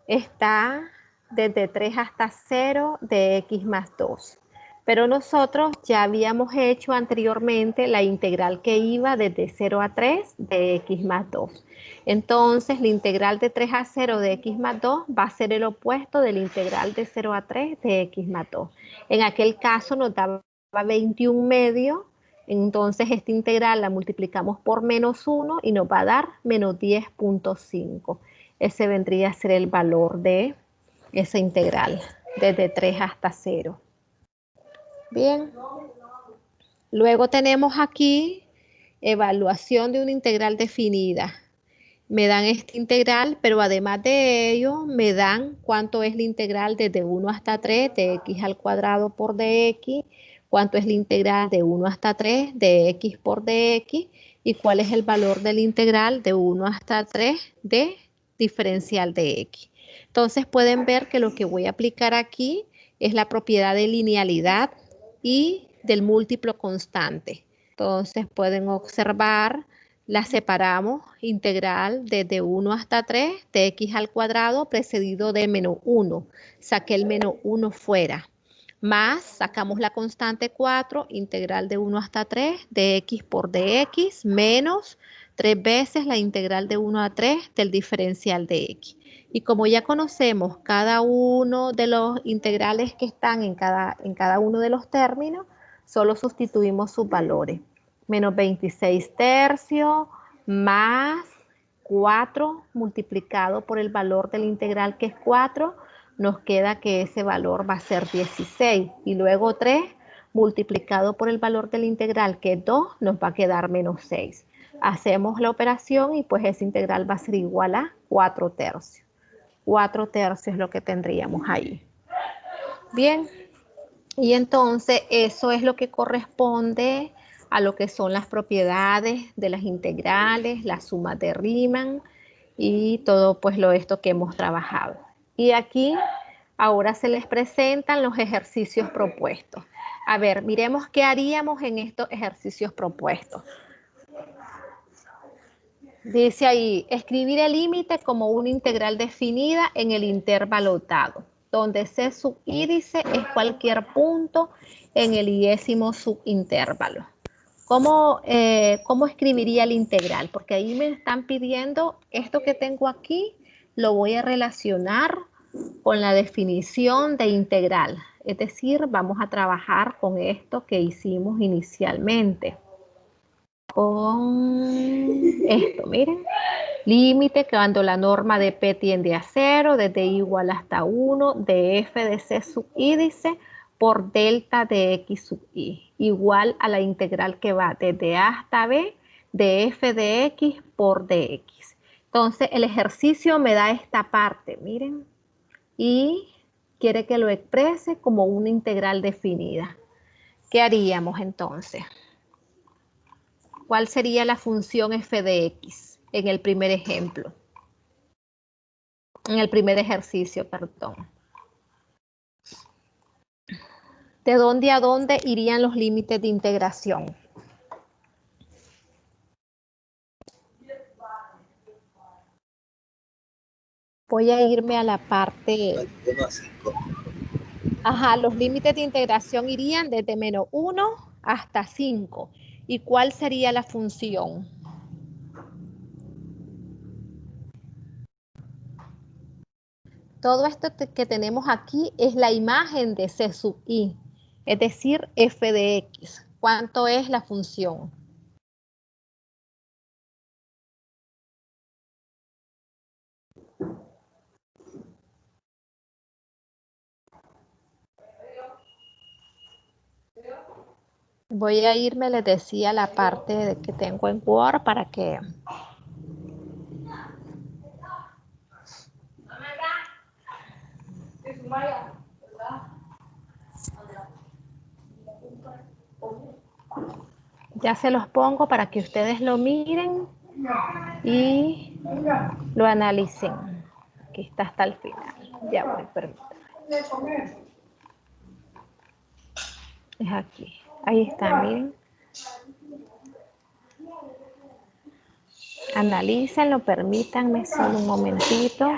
está desde 3 hasta 0 de x más 2. Pero nosotros ya habíamos hecho anteriormente la integral que iba desde 0 a 3 de x más 2. Entonces, la integral de 3 a 0 de x más 2 va a ser el opuesto de la integral de 0 a 3 de x más 2. En aquel caso nos daba 21/2. Entonces, esta integral la multiplicamos por -1 y nos va a dar -10.5. Ese vendría a ser el valor de esa integral, desde 3 hasta 0. Bien. Luego tenemos aquí evaluación de una integral definida. Me dan esta integral, pero además de ello, me dan cuánto es la integral desde 1 hasta 3 de x al cuadrado por dx, cuánto es la integral de 1 hasta 3 de x por dx, y cuál es el valor de la integral de 1 hasta 3 de diferencial de x. Entonces pueden ver que lo que voy a aplicar aquí es la propiedad de linealidad y del múltiplo constante. Entonces pueden observar, la separamos, integral desde 1 hasta 3 de x al cuadrado precedido de -1. Saqué el -1 fuera. Más, sacamos la constante 4, integral de 1 hasta 3 de x por dx, menos 3 veces la integral de 1 a 3 del diferencial de x. Y como ya conocemos cada uno de los integrales que están en cada uno de los términos, solo sustituimos sus valores. -26 más 4 multiplicado por el valor de la integral, que es 4, nos queda que ese valor va a ser 16. Y luego 3 multiplicado por el valor de la integral, que es 2, nos va a quedar -6. Hacemos la operación y pues esa integral va a ser igual a 4/3. 4/3 es lo que tendríamos ahí. Bien, y entonces eso es lo que corresponde a lo que son las propiedades de las integrales, las sumas de Riemann y todo pues esto que hemos trabajado. Y aquí ahora se les presentan los ejercicios propuestos. A ver, miremos qué haríamos en estos ejercicios propuestos. Dice ahí, escribir el límite como una integral definida en el intervalo dado, donde C subíndice es cualquier punto en el iésimo subintervalo. ¿Cómo escribiría la integral? Porque ahí me están pidiendo esto que tengo aquí, lo voy a relacionar con la definición de integral. Es decir, vamos a trabajar con esto que hicimos inicialmente. Con esto, miren. Límite cuando la norma de P tiende a 0, desde igual hasta 1, de f de C subíndice por delta de x sub i, igual a la integral que va desde a hasta b de f de x por dx. Entonces el ejercicio me da esta parte, miren, y quiere que lo exprese como una integral definida. ¿Qué haríamos entonces? ¿Cuál sería la función f de x en el primer ejemplo? En el primer ejercicio, perdón. ¿De dónde a dónde irían los límites de integración? Voy a irme a la parte... 1 a 5. Ajá, los límites de integración irían desde menos 1 hasta 5. ¿Y cuál sería la función? Todo esto que tenemos aquí es la imagen de C sub i, es decir, f de x. ¿Cuánto es la función? Voy a irme, les decía, a la parte que tengo en Word para que... Ya se los pongo para que ustedes lo miren y lo analicen. Aquí está hasta el final. Ya voy, permítanme. Es aquí. Ahí está, miren. Analícenlo, permítanme solo un momentito.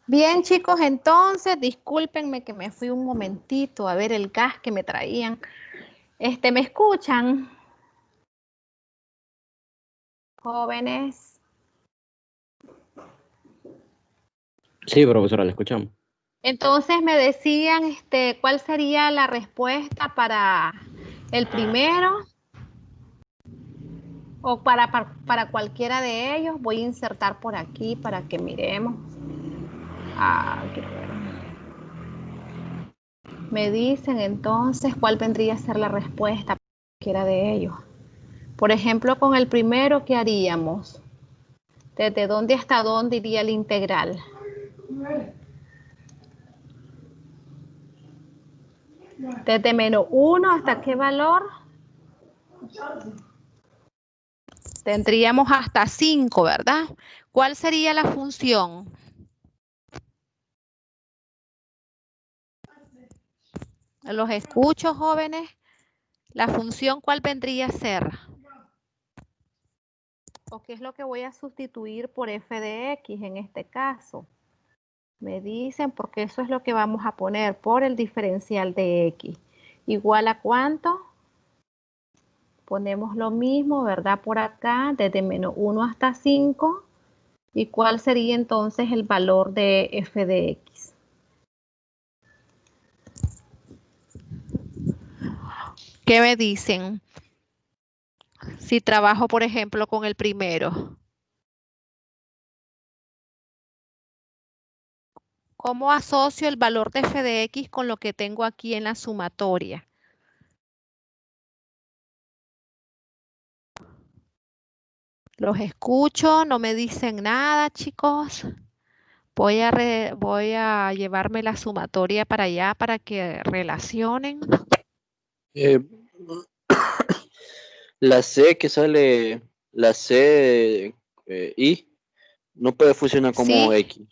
Bien, chicos, entonces, discúlpenme que me fui un momentito a ver el gas que me traían. ¿Me escuchan? Jóvenes. Sí, profesora, la escuchamos. Entonces me decían, ¿cuál sería la respuesta para el primero? O para cualquiera de ellos. Voy a insertar por aquí para que miremos. Quiero ver. Me dicen entonces cuál vendría a ser la respuesta para cualquiera de ellos. Por ejemplo, con el primero, ¿qué haríamos? ¿Desde dónde hasta dónde iría el integral? Desde -1 hasta qué valor? Tendríamos hasta 5, ¿verdad? ¿Cuál sería la función? Los escucho, jóvenes. ¿La función cuál vendría a ser? ¿O qué es lo que voy a sustituir por f de x en este caso? Me dicen, porque eso es lo que vamos a poner por el diferencial de x. ¿Igual a cuánto? Ponemos lo mismo, ¿verdad? Por acá, desde -1 hasta 5. ¿Y cuál sería entonces el valor de f de x? ¿Qué me dicen? Si trabajo, por ejemplo, con el primero. ¿Cómo asocio el valor de f de x con lo que tengo aquí en la sumatoria? Los escucho, no me dicen nada, chicos. Voy a llevarme la sumatoria para allá para que relacionen. Eh, la C que sale, la C I, no puede funcionar como Sí, X.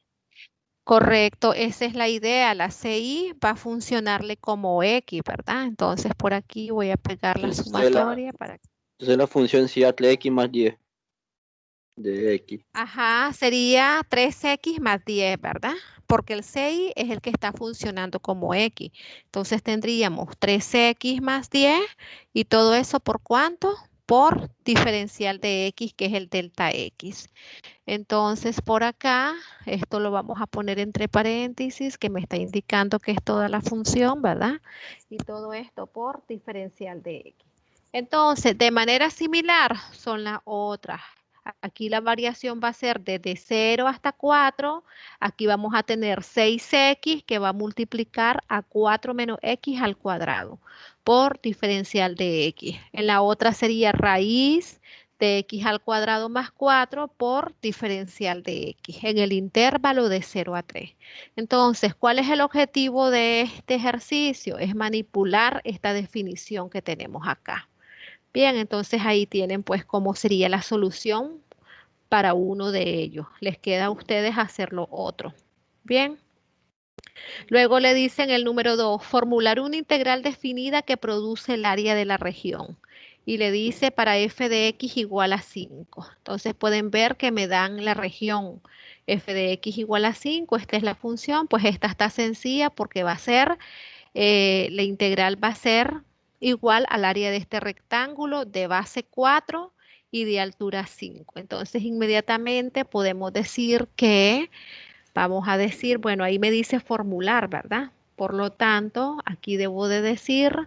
correcto, esa es la idea. La CI va a funcionarle como X, ¿verdad? Entonces por aquí voy a pegar la sumatoria para... Entonces la función si atle X más 10 de X. Ajá, sería 3x más 10, ¿verdad? Porque el 6 es el que está funcionando como x. Entonces tendríamos 3x más 10 y todo eso ¿por cuánto? Por diferencial de x, que es el delta x. Entonces por acá, esto lo vamos a poner entre paréntesis, que me está indicando que es toda la función, ¿verdad? Y todo esto por diferencial de x. Entonces, de manera similar son las otras. Aquí la variación va a ser desde 0 hasta 4. Aquí vamos a tener 6x que va a multiplicar a 4 menos x al cuadrado por diferencial de x. En la otra sería raíz de x al cuadrado más 4 por diferencial de x en el intervalo de 0 a 3. Entonces, ¿cuál es el objetivo de este ejercicio? Es manipular esta definición que tenemos acá. Bien, entonces ahí tienen pues cómo sería la solución para uno de ellos. Les queda a ustedes hacer lo otro. Bien. Luego le dicen el número 2, formular una integral definida que produce el área de la región. Y le dice para f de x igual a 5. Entonces pueden ver que me dan la región f de x igual a 5. Esta es la función, pues esta está sencilla porque va a ser, la integral va a ser igual al área de este rectángulo de base 4 y de altura 5. Entonces inmediatamente podemos decir que vamos a decir, bueno, ahí me dice formular, ¿verdad? Por lo tanto, aquí debo de decir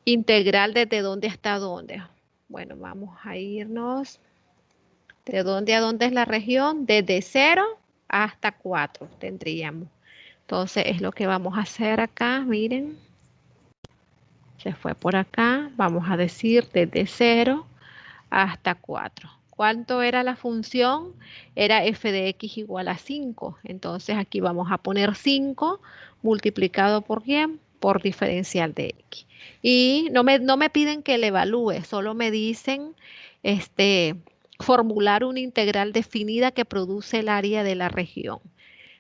integral desde dónde hasta dónde. Bueno, vamos a irnos de dónde a dónde es la región, desde 0 hasta 4 tendríamos. Entonces es lo que vamos a hacer acá, miren. Se fue por acá, vamos a decir desde 0 hasta 4. ¿Cuánto era la función? Era f de x igual a 5. Entonces aquí vamos a poner 5 multiplicado por quién? Por diferencial de x. Y no me piden que le evalúe, solo me dicen formular una integral definida que produce el área de la región.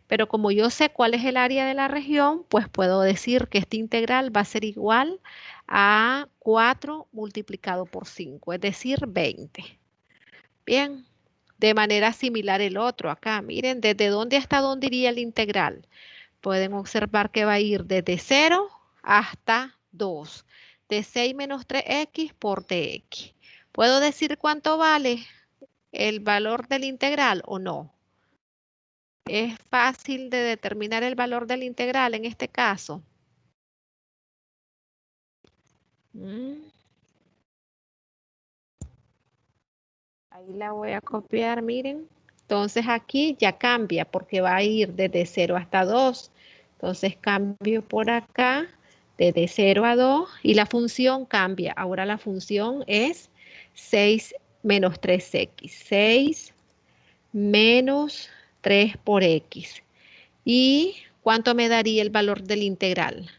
Pero como yo sé cuál es el área de la región, pues puedo decir que esta integral va a ser igual a 4 multiplicado por 5, es decir, 20. Bien, De manera similar el otro acá. Miren, ¿desde dónde hasta dónde iría el integral? Pueden observar que va a ir desde 0 hasta 2. De 6 menos 3x por dx. ¿Puedo decir cuánto vale el valor del integral o no? Es fácil de determinar el valor del integral en este caso. Ahí la voy a copiar, miren. Entonces aquí ya cambia porque va a ir desde 0 hasta 2. Entonces cambio por acá desde 0 a 2 y la función cambia. Ahora la función es 6 menos 3x. 6 menos 3 por x. ¿Y cuánto me daría el valor del integral?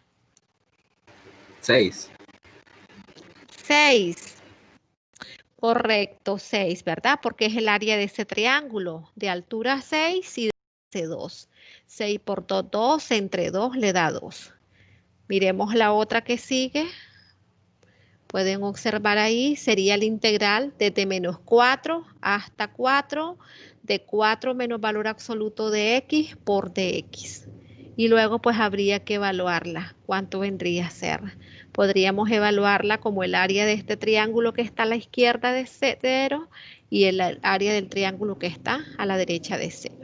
6. 6. Correcto, 6, ¿verdad? Porque es el área de ese triángulo, de altura 6 y de base 2. 6 por 2, 2, entre 2 le da 2. Miremos la otra que sigue. Pueden observar ahí, sería el integral desde menos 4 hasta 4, de 4 menos valor absoluto de x por dx. Y luego pues habría que evaluarla. ¿Cuánto vendría a ser? Podríamos evaluarla como el área de este triángulo que está a la izquierda de 0 y el área del triángulo que está a la derecha de 0.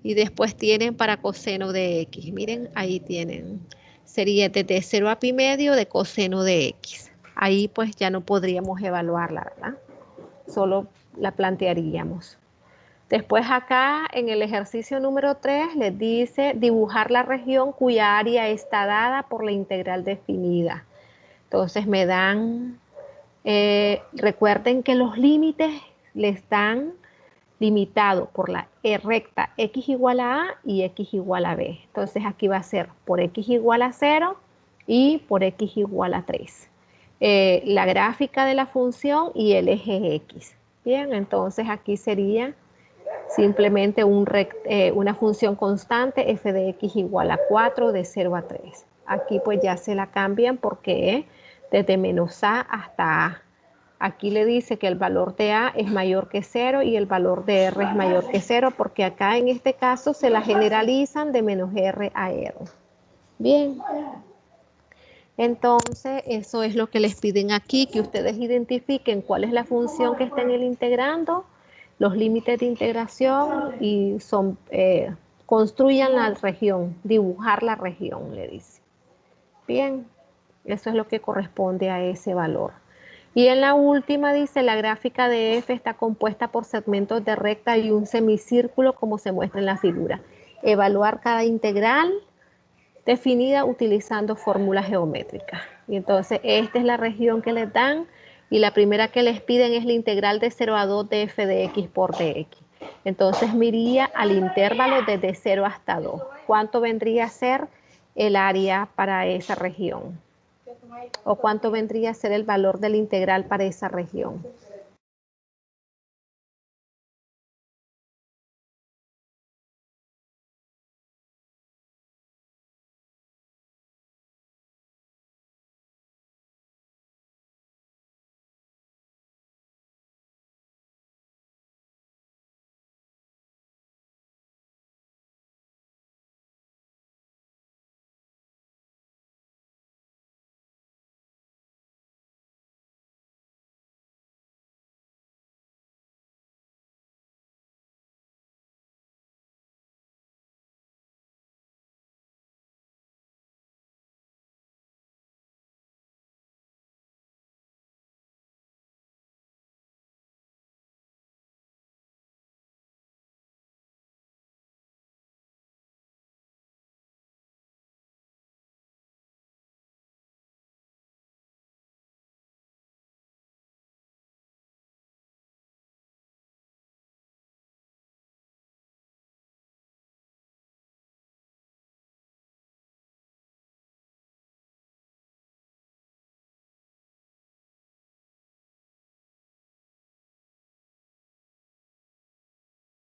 Y después tienen para coseno de x. Miren, ahí tienen. Sería desde 0 a pi medio de coseno de x. Ahí pues ya no podríamos evaluarla, ¿verdad? Solo la plantearíamos. Después acá en el ejercicio número 3 les dice dibujar la región cuya área está dada por la integral definida. Entonces me dan, recuerden que los límites les dan limitado por la recta x igual a a y x igual a b. Entonces aquí va a ser por x igual a 0 y por x igual a 3. La gráfica de la función y el eje x. Bien, entonces aquí sería simplemente una función constante f de x igual a 4 de 0 a 3. Aquí pues ya se la cambian porque es desde menos a hasta a. Aquí le dice que el valor de a es mayor que 0 y el valor de r es mayor que 0 porque acá en este caso se la generalizan de menos r a r. Bien. Entonces, eso es lo que les piden aquí, que ustedes identifiquen cuál es la función que estén integrando, los límites de integración y construyan la región, dibujar la región, le dice. Bien, eso es lo que corresponde a ese valor. Y en la última dice, la gráfica de f está compuesta por segmentos de recta y un semicírculo como se muestra en la figura. Evaluar cada integral definida utilizando fórmulas geométricas. Y entonces esta es la región que les dan y la primera que les piden es la integral de 0 a 2 de f de x por dx. Entonces me iría al intervalo desde 0 hasta 2. ¿Cuánto vendría a ser el área para esa región? ¿O cuánto vendría a ser el valor del integral para esa región?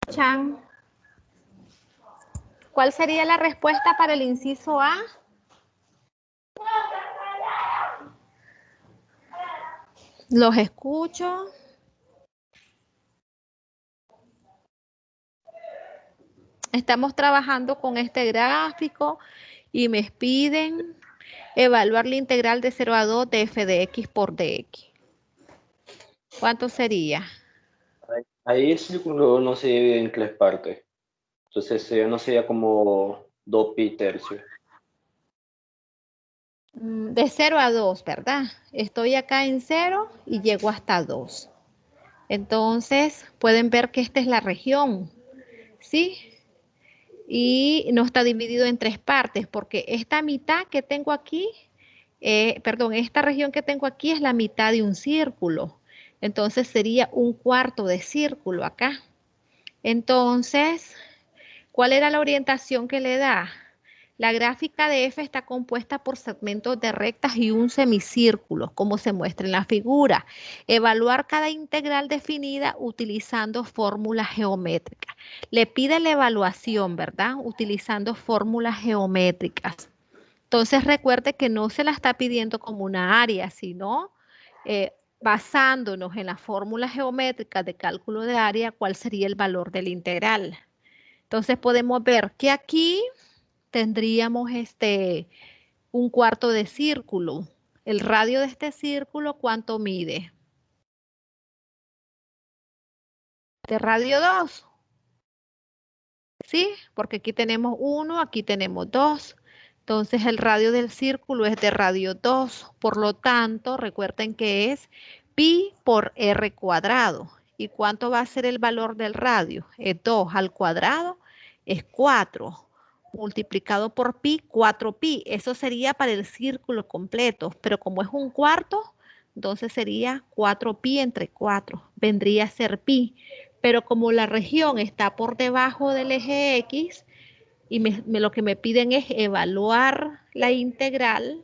Chan. ¿Cuál sería la respuesta para el inciso A? Los escucho. Estamos trabajando con este gráfico y me piden evaluar la integral de 0 a 2 de f de x por dx. ¿Cuánto sería? Ahí el círculo no se divide en 3 partes. Entonces no sería como 2pi tercios. De 0 a 2, ¿verdad? Estoy acá en 0 y llego hasta 2. Entonces, pueden ver que esta es la región, ¿sí? Y no está dividido en 3 partes, porque esta mitad que tengo aquí, esta región que tengo aquí es la mitad de un círculo. Entonces, sería un cuarto de círculo acá. Entonces, ¿cuál era la orientación que le da? La gráfica de f está compuesta por segmentos de rectas y un semicírculo, como se muestra en la figura. Evaluar cada integral definida utilizando fórmulas geométricas. Le pide la evaluación, ¿verdad? Utilizando fórmulas geométricas. Entonces recuerde que no se la está pidiendo como una área, sino basándonos en las fórmulas geométricas de cálculo de área, cuál sería el valor del integral. Entonces podemos ver que aquí tendríamos un cuarto de círculo. El radio de este círculo, ¿cuánto mide? De radio 2. ¿Sí? Porque aquí tenemos 1, aquí tenemos 2. Entonces el radio del círculo es de radio 2. Por lo tanto, recuerden que es pi por r cuadrado. ¿Y cuánto va a ser el valor del radio? Es 2 al cuadrado, es 4. Multiplicado por pi, 4pi. Eso sería para el círculo completo. Pero como es un cuarto, entonces sería 4pi entre 4. Vendría a ser pi. Pero como la región está por debajo del eje X y lo que me piden es evaluar la integral,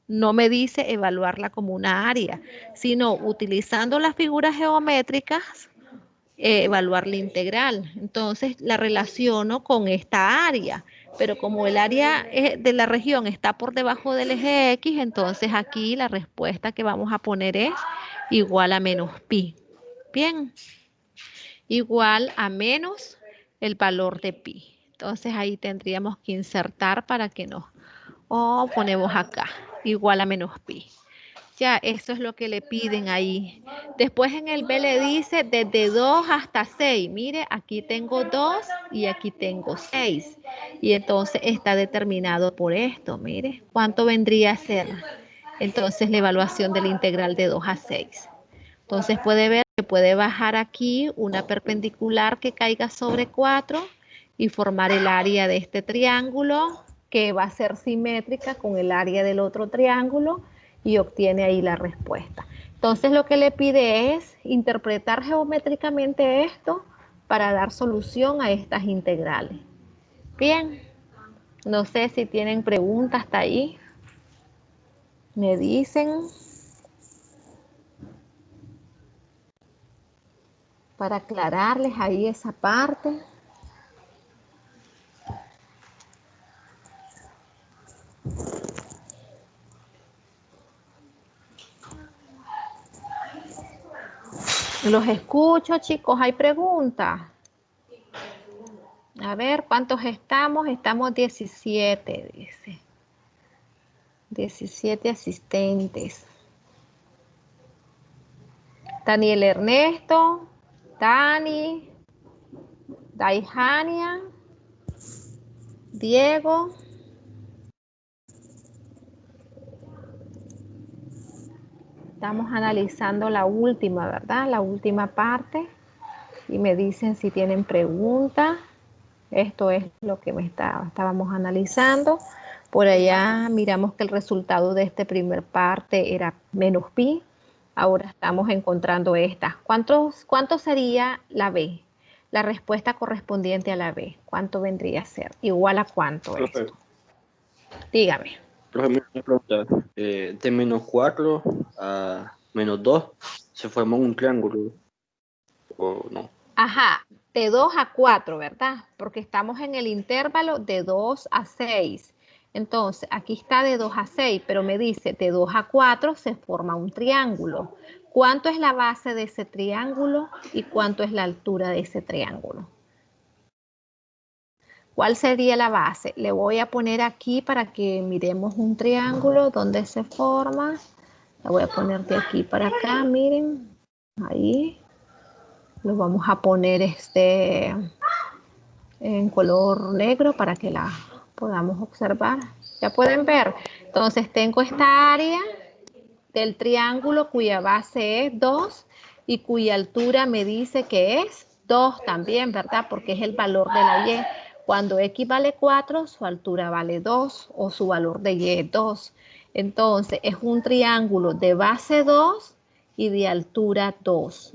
no me dice evaluarla como una área, sino utilizando las figuras geométricas, evaluar la integral. Entonces la relaciono con esta área, pero como el área de la región está por debajo del eje X, entonces aquí la respuesta que vamos a poner es igual a menos pi. Bien, igual a menos el valor de pi. Entonces ahí tendríamos que insertar para que nos... O ponemos acá, igual a menos pi. Ya, eso es lo que le piden ahí. Después en el B le dice desde 2 hasta 6. Mire, aquí tengo 2 y aquí tengo 6. Y entonces está determinado por esto. Mire, ¿cuánto vendría a ser? Entonces la evaluación de la integral de 2 a 6. Entonces puede ver que puede bajar aquí una perpendicular que caiga sobre 4 y formar el área de este triángulo que va a ser simétrica con el área del otro triángulo y obtiene ahí la respuesta. Entonces lo que le pide es interpretar geométricamente esto para dar solución a estas integrales. Bien, no sé si tienen preguntas hasta ahí. Me dicen para aclararles ahí esa parte. Los escucho, chicos. ¿Hay preguntas? A ver, ¿cuántos estamos? Estamos 17, dice. 17 asistentes. Daniel Ernesto, Dani, Daihania, Diego. Estamos analizando la última, ¿verdad? La última parte. Y me dicen si tienen preguntas. Esto es lo que estábamos analizando. Por allá miramos que el resultado de esta primer parte era menos pi. Ahora estamos encontrando esta. ¿Cuánto sería la B? La respuesta correspondiente a la B. ¿Cuánto vendría a ser? ¿Igual a cuánto Profe, esto? Dígame. profe, una pregunta. De menos 4 a menos 2 se formó un triángulo, ¿o no? Ajá, de 2 a 4, ¿verdad? Porque estamos en el intervalo de 2 a 6. Entonces, aquí está de 2 a 6, pero me dice de 2 a 4 se forma un triángulo. ¿Cuánto es la base de ese triángulo y cuánto es la altura de ese triángulo? ¿Cuál sería la base? Le voy a poner aquí para que miremos un triángulo donde se forma. La voy a poner de aquí para acá, miren. Ahí. Lo vamos a poner en color negro para que la podamos observar. Ya pueden ver. Entonces tengo esta área del triángulo cuya base es 2 y cuya altura me dice que es 2 también, ¿verdad? Porque es el valor de la y. Cuando x vale 4, su altura vale 2 o su valor de y es 2. Entonces es un triángulo de base 2 y de altura 2.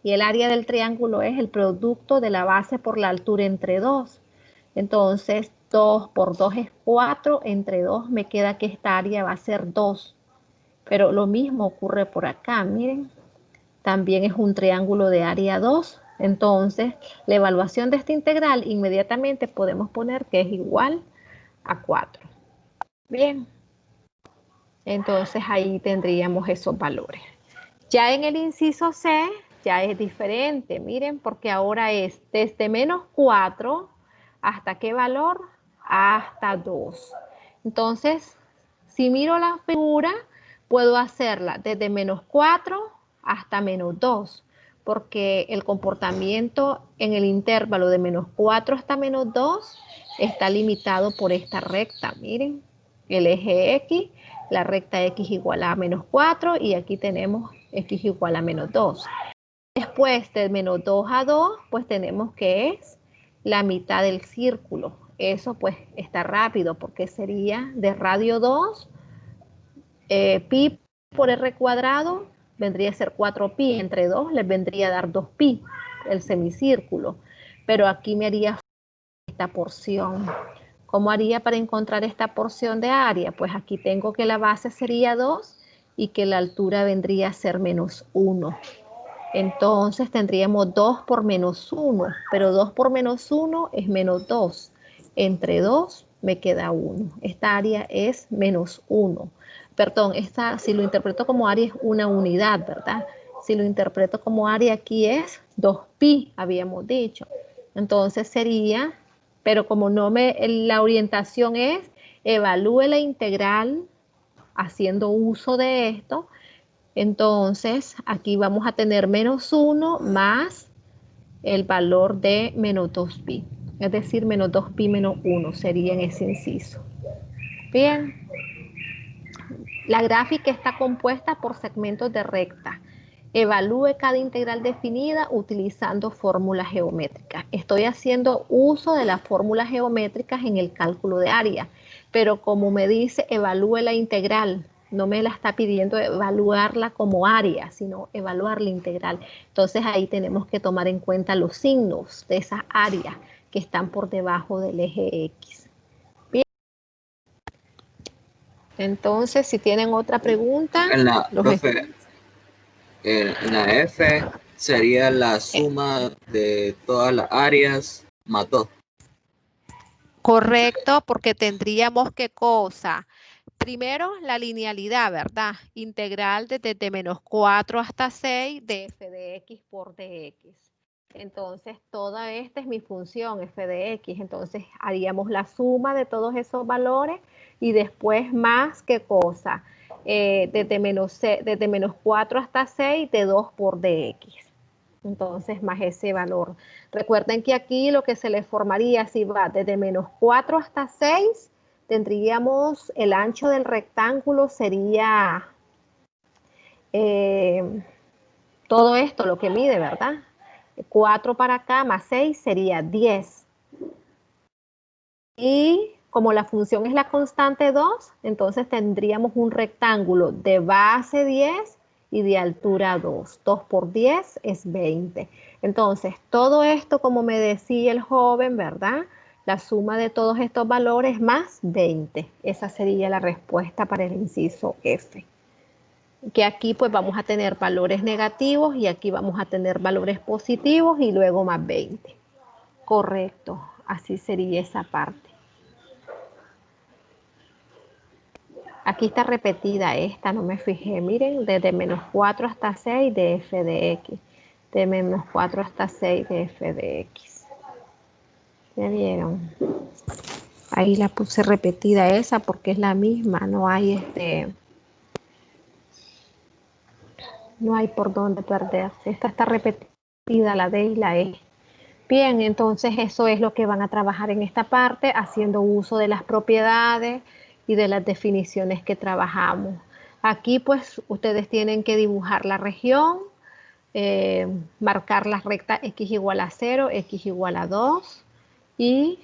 Y el área del triángulo es el producto de la base por la altura entre 2. Entonces 2 por 2 es 4, entre 2 me queda que esta área va a ser 2. Pero lo mismo ocurre por acá, miren. También es un triángulo de área 2. Entonces, la evaluación de esta integral inmediatamente podemos poner que es igual a 4. Bien. Entonces, ahí tendríamos esos valores. Ya en el inciso C, ya es diferente. Miren, porque ahora es desde menos 4 hasta ¿qué valor? Hasta 2. Entonces, si miro la figura, puedo hacerla desde menos 4 hasta menos 2, porque el comportamiento en el intervalo de menos 4 hasta menos 2 está limitado por esta recta. Miren, el eje X, la recta X igual a menos 4 y aquí tenemos X igual a menos 2. Después de menos 2 a 2, pues tenemos que es la mitad del círculo. Eso pues está rápido porque sería de radio 2, pi por r cuadrado vendría a ser 4pi, entre 2 les vendría a dar 2pi, el semicírculo. Pero aquí me haría esta porción. ¿Cómo haría para encontrar esta porción de área? Pues aquí tengo que la base sería 2 y que la altura vendría a ser menos 1. Entonces tendríamos 2 por menos 1, pero 2 por menos 1 es menos 2. Entre 2 me queda 1. Esta área es menos 1. Perdón, si lo interpreto como área es una unidad, ¿verdad? Si lo interpreto como área aquí es 2pi, habíamos dicho. Entonces sería, pero como la orientación es evalúe la integral haciendo uso de esto, entonces aquí vamos a tener menos 1 más el valor de menos 2pi. Es decir, menos 2pi menos 1 sería en ese inciso. Bien. La gráfica está compuesta por segmentos de recta. Evalúe cada integral definida utilizando fórmulas geométricas. Estoy haciendo uso de las fórmulas geométricas en el cálculo de área, pero como me dice evalúe la integral, no me la está pidiendo evaluarla como área, sino evaluar la integral. Entonces ahí tenemos que tomar en cuenta los signos de esas áreas que están por debajo del eje X. Bien. Entonces, si tienen otra pregunta, En la, profe, en la F sería la suma de todas las áreas más 2. Correcto, porque tendríamos ¿qué cosa? Primero, la linealidad, ¿verdad? Integral desde menos 4 hasta 6 de f de x por dx. Entonces, toda esta es mi función, f de x. Entonces, haríamos la suma de todos esos valores y después más, ¿qué cosa? Desde menos 4 hasta 6 de 2 por dx. Entonces, más ese valor. Recuerden que aquí lo que se le formaría, si va desde menos 4 hasta 6, tendríamos el ancho del rectángulo sería todo esto, lo que mide, ¿verdad? 4 para acá más 6 sería 10. Y como la función es la constante 2, entonces tendríamos un rectángulo de base 10 y de altura 2. 2 por 10 es 20. Entonces, todo esto, como me decía el joven, ¿verdad? La suma de todos estos valores más 20. Esa sería la respuesta para el inciso F. Que aquí pues vamos a tener valores negativos y aquí vamos a tener valores positivos y luego más 20. Correcto, así sería esa parte. Aquí está repetida esta, no me fijé. Miren, desde menos 4 hasta 6 de f de x. De menos 4 hasta 6 de f de x. ¿Ya vieron? Ahí la puse repetida esa porque es la misma, no hay no hay por dónde perderse. Esta está repetida, la D y la E. Bien, entonces eso es lo que van a trabajar en esta parte, haciendo uso de las propiedades y de las definiciones que trabajamos. Aquí pues ustedes tienen que dibujar la región, marcar las rectas x igual a 0, x igual a 2 y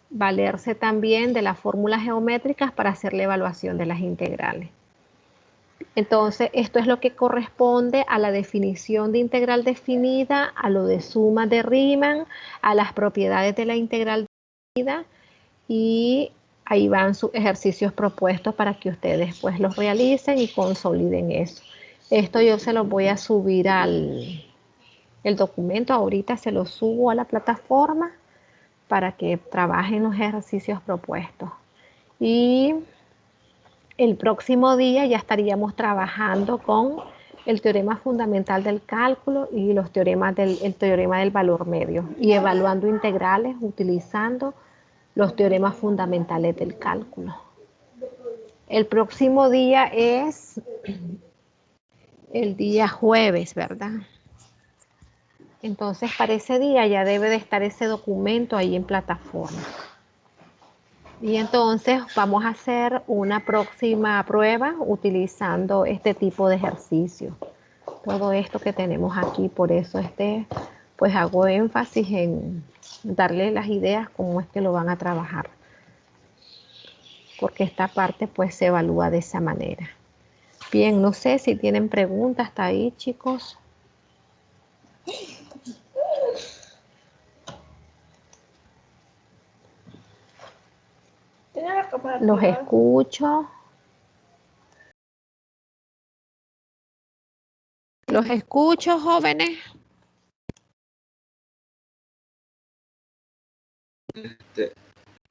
valerse también de las fórmulas geométricas para hacer la evaluación de las integrales. Entonces, esto es lo que corresponde a la definición de integral definida, a lo de suma de Riemann, a las propiedades de la integral definida y ahí van sus ejercicios propuestos para que ustedes pues los realicen y consoliden eso. Esto yo se lo voy a subir el documento, ahorita se lo subo a la plataforma para que trabajen los ejercicios propuestos. Y el próximo día ya estaríamos trabajando con el teorema fundamental del cálculo y los teoremas el teorema del valor medio y evaluando integrales utilizando los teoremas fundamentales del cálculo. El próximo día es el día jueves, ¿verdad? Entonces para ese día ya debe de estar ese documento ahí en plataforma. Y entonces vamos a hacer una próxima prueba utilizando este tipo de ejercicio. Todo esto que tenemos aquí, por eso pues hago énfasis en darle las ideas cómo es que lo van a trabajar. Porque esta parte pues se evalúa de esa manera. Bien, no sé si tienen preguntas hasta ahí, chicos. Los escucho. Los escucho, jóvenes.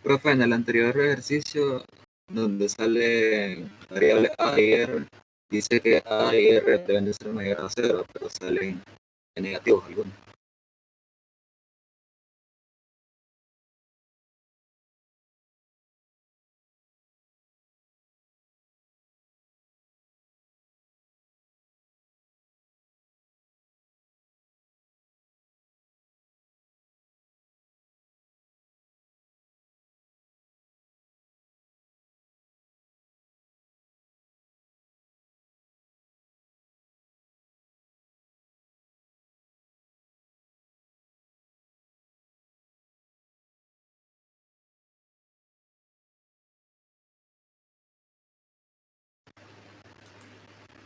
Profe, en el anterior ejercicio, donde sale variable A y R, dice que A y R deben de ser mayor a 0, pero salen negativos algunos.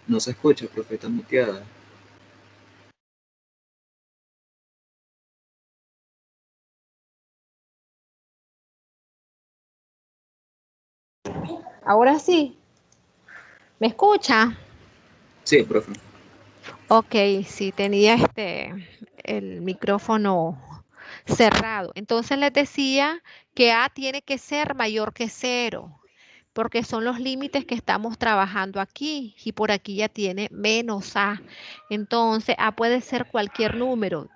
No se escucha, profe, está muteada. Ahora sí. ¿Me escucha? Sí, profe. Ok, sí, tenía el micrófono cerrado. Entonces les decía que A tiene que ser mayor que 0, porque son los límites que estamos trabajando aquí y por aquí ya tiene menos A. Entonces A puede ser cualquier número,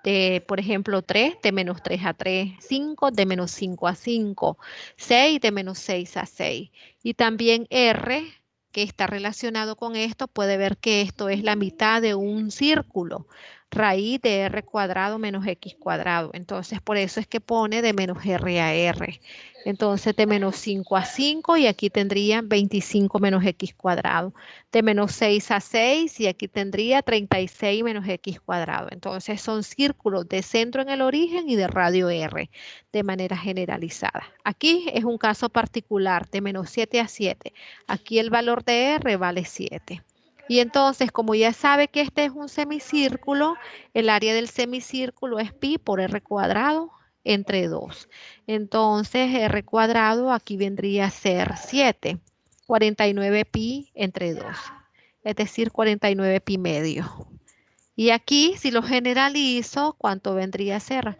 por ejemplo, 3 de menos 3 a 3, 5 de menos 5 a 5, 6 de menos 6 a 6. Y también R, que está relacionado con esto, puede ver que esto es la mitad de un círculo, raíz de R cuadrado menos X cuadrado. Entonces, por eso es que pone de menos R a R. Entonces, de menos 5 a 5 y aquí tendría 25 menos X cuadrado. De menos 6 a 6 y aquí tendría 36 menos X cuadrado. Entonces, son círculos de centro en el origen y de radio R de manera generalizada. Aquí es un caso particular de menos 7 a 7. Aquí el valor de R vale 7. Y entonces, como ya sabe que este es un semicírculo, el área del semicírculo es pi por R cuadrado entre 2. Entonces, R cuadrado aquí vendría a ser 7. 49 pi entre 2. Es decir, 49 pi medio. Y aquí, si lo generalizo, ¿cuánto vendría a ser?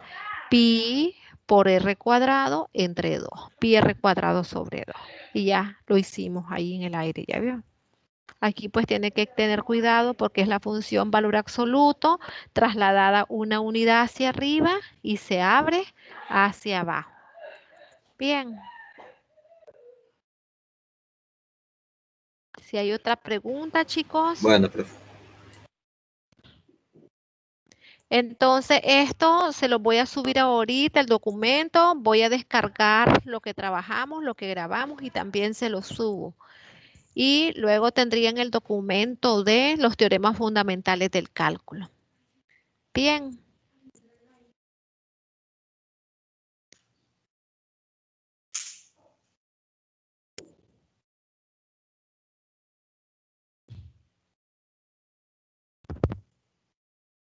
Pi por R cuadrado entre 2. Pi R cuadrado sobre 2. Y ya lo hicimos ahí en el aire, ¿ya vio? Aquí pues tiene que tener cuidado porque es la función valor absoluto trasladada una unidad hacia arriba y se abre hacia abajo. Bien. Si hay otra pregunta, chicos. Bueno, profe. Entonces, esto se lo voy a subir ahorita, el documento. Voy a descargar lo que trabajamos, lo que grabamos y también se lo subo. Y luego tendrían el documento de los teoremas fundamentales del cálculo. Bien.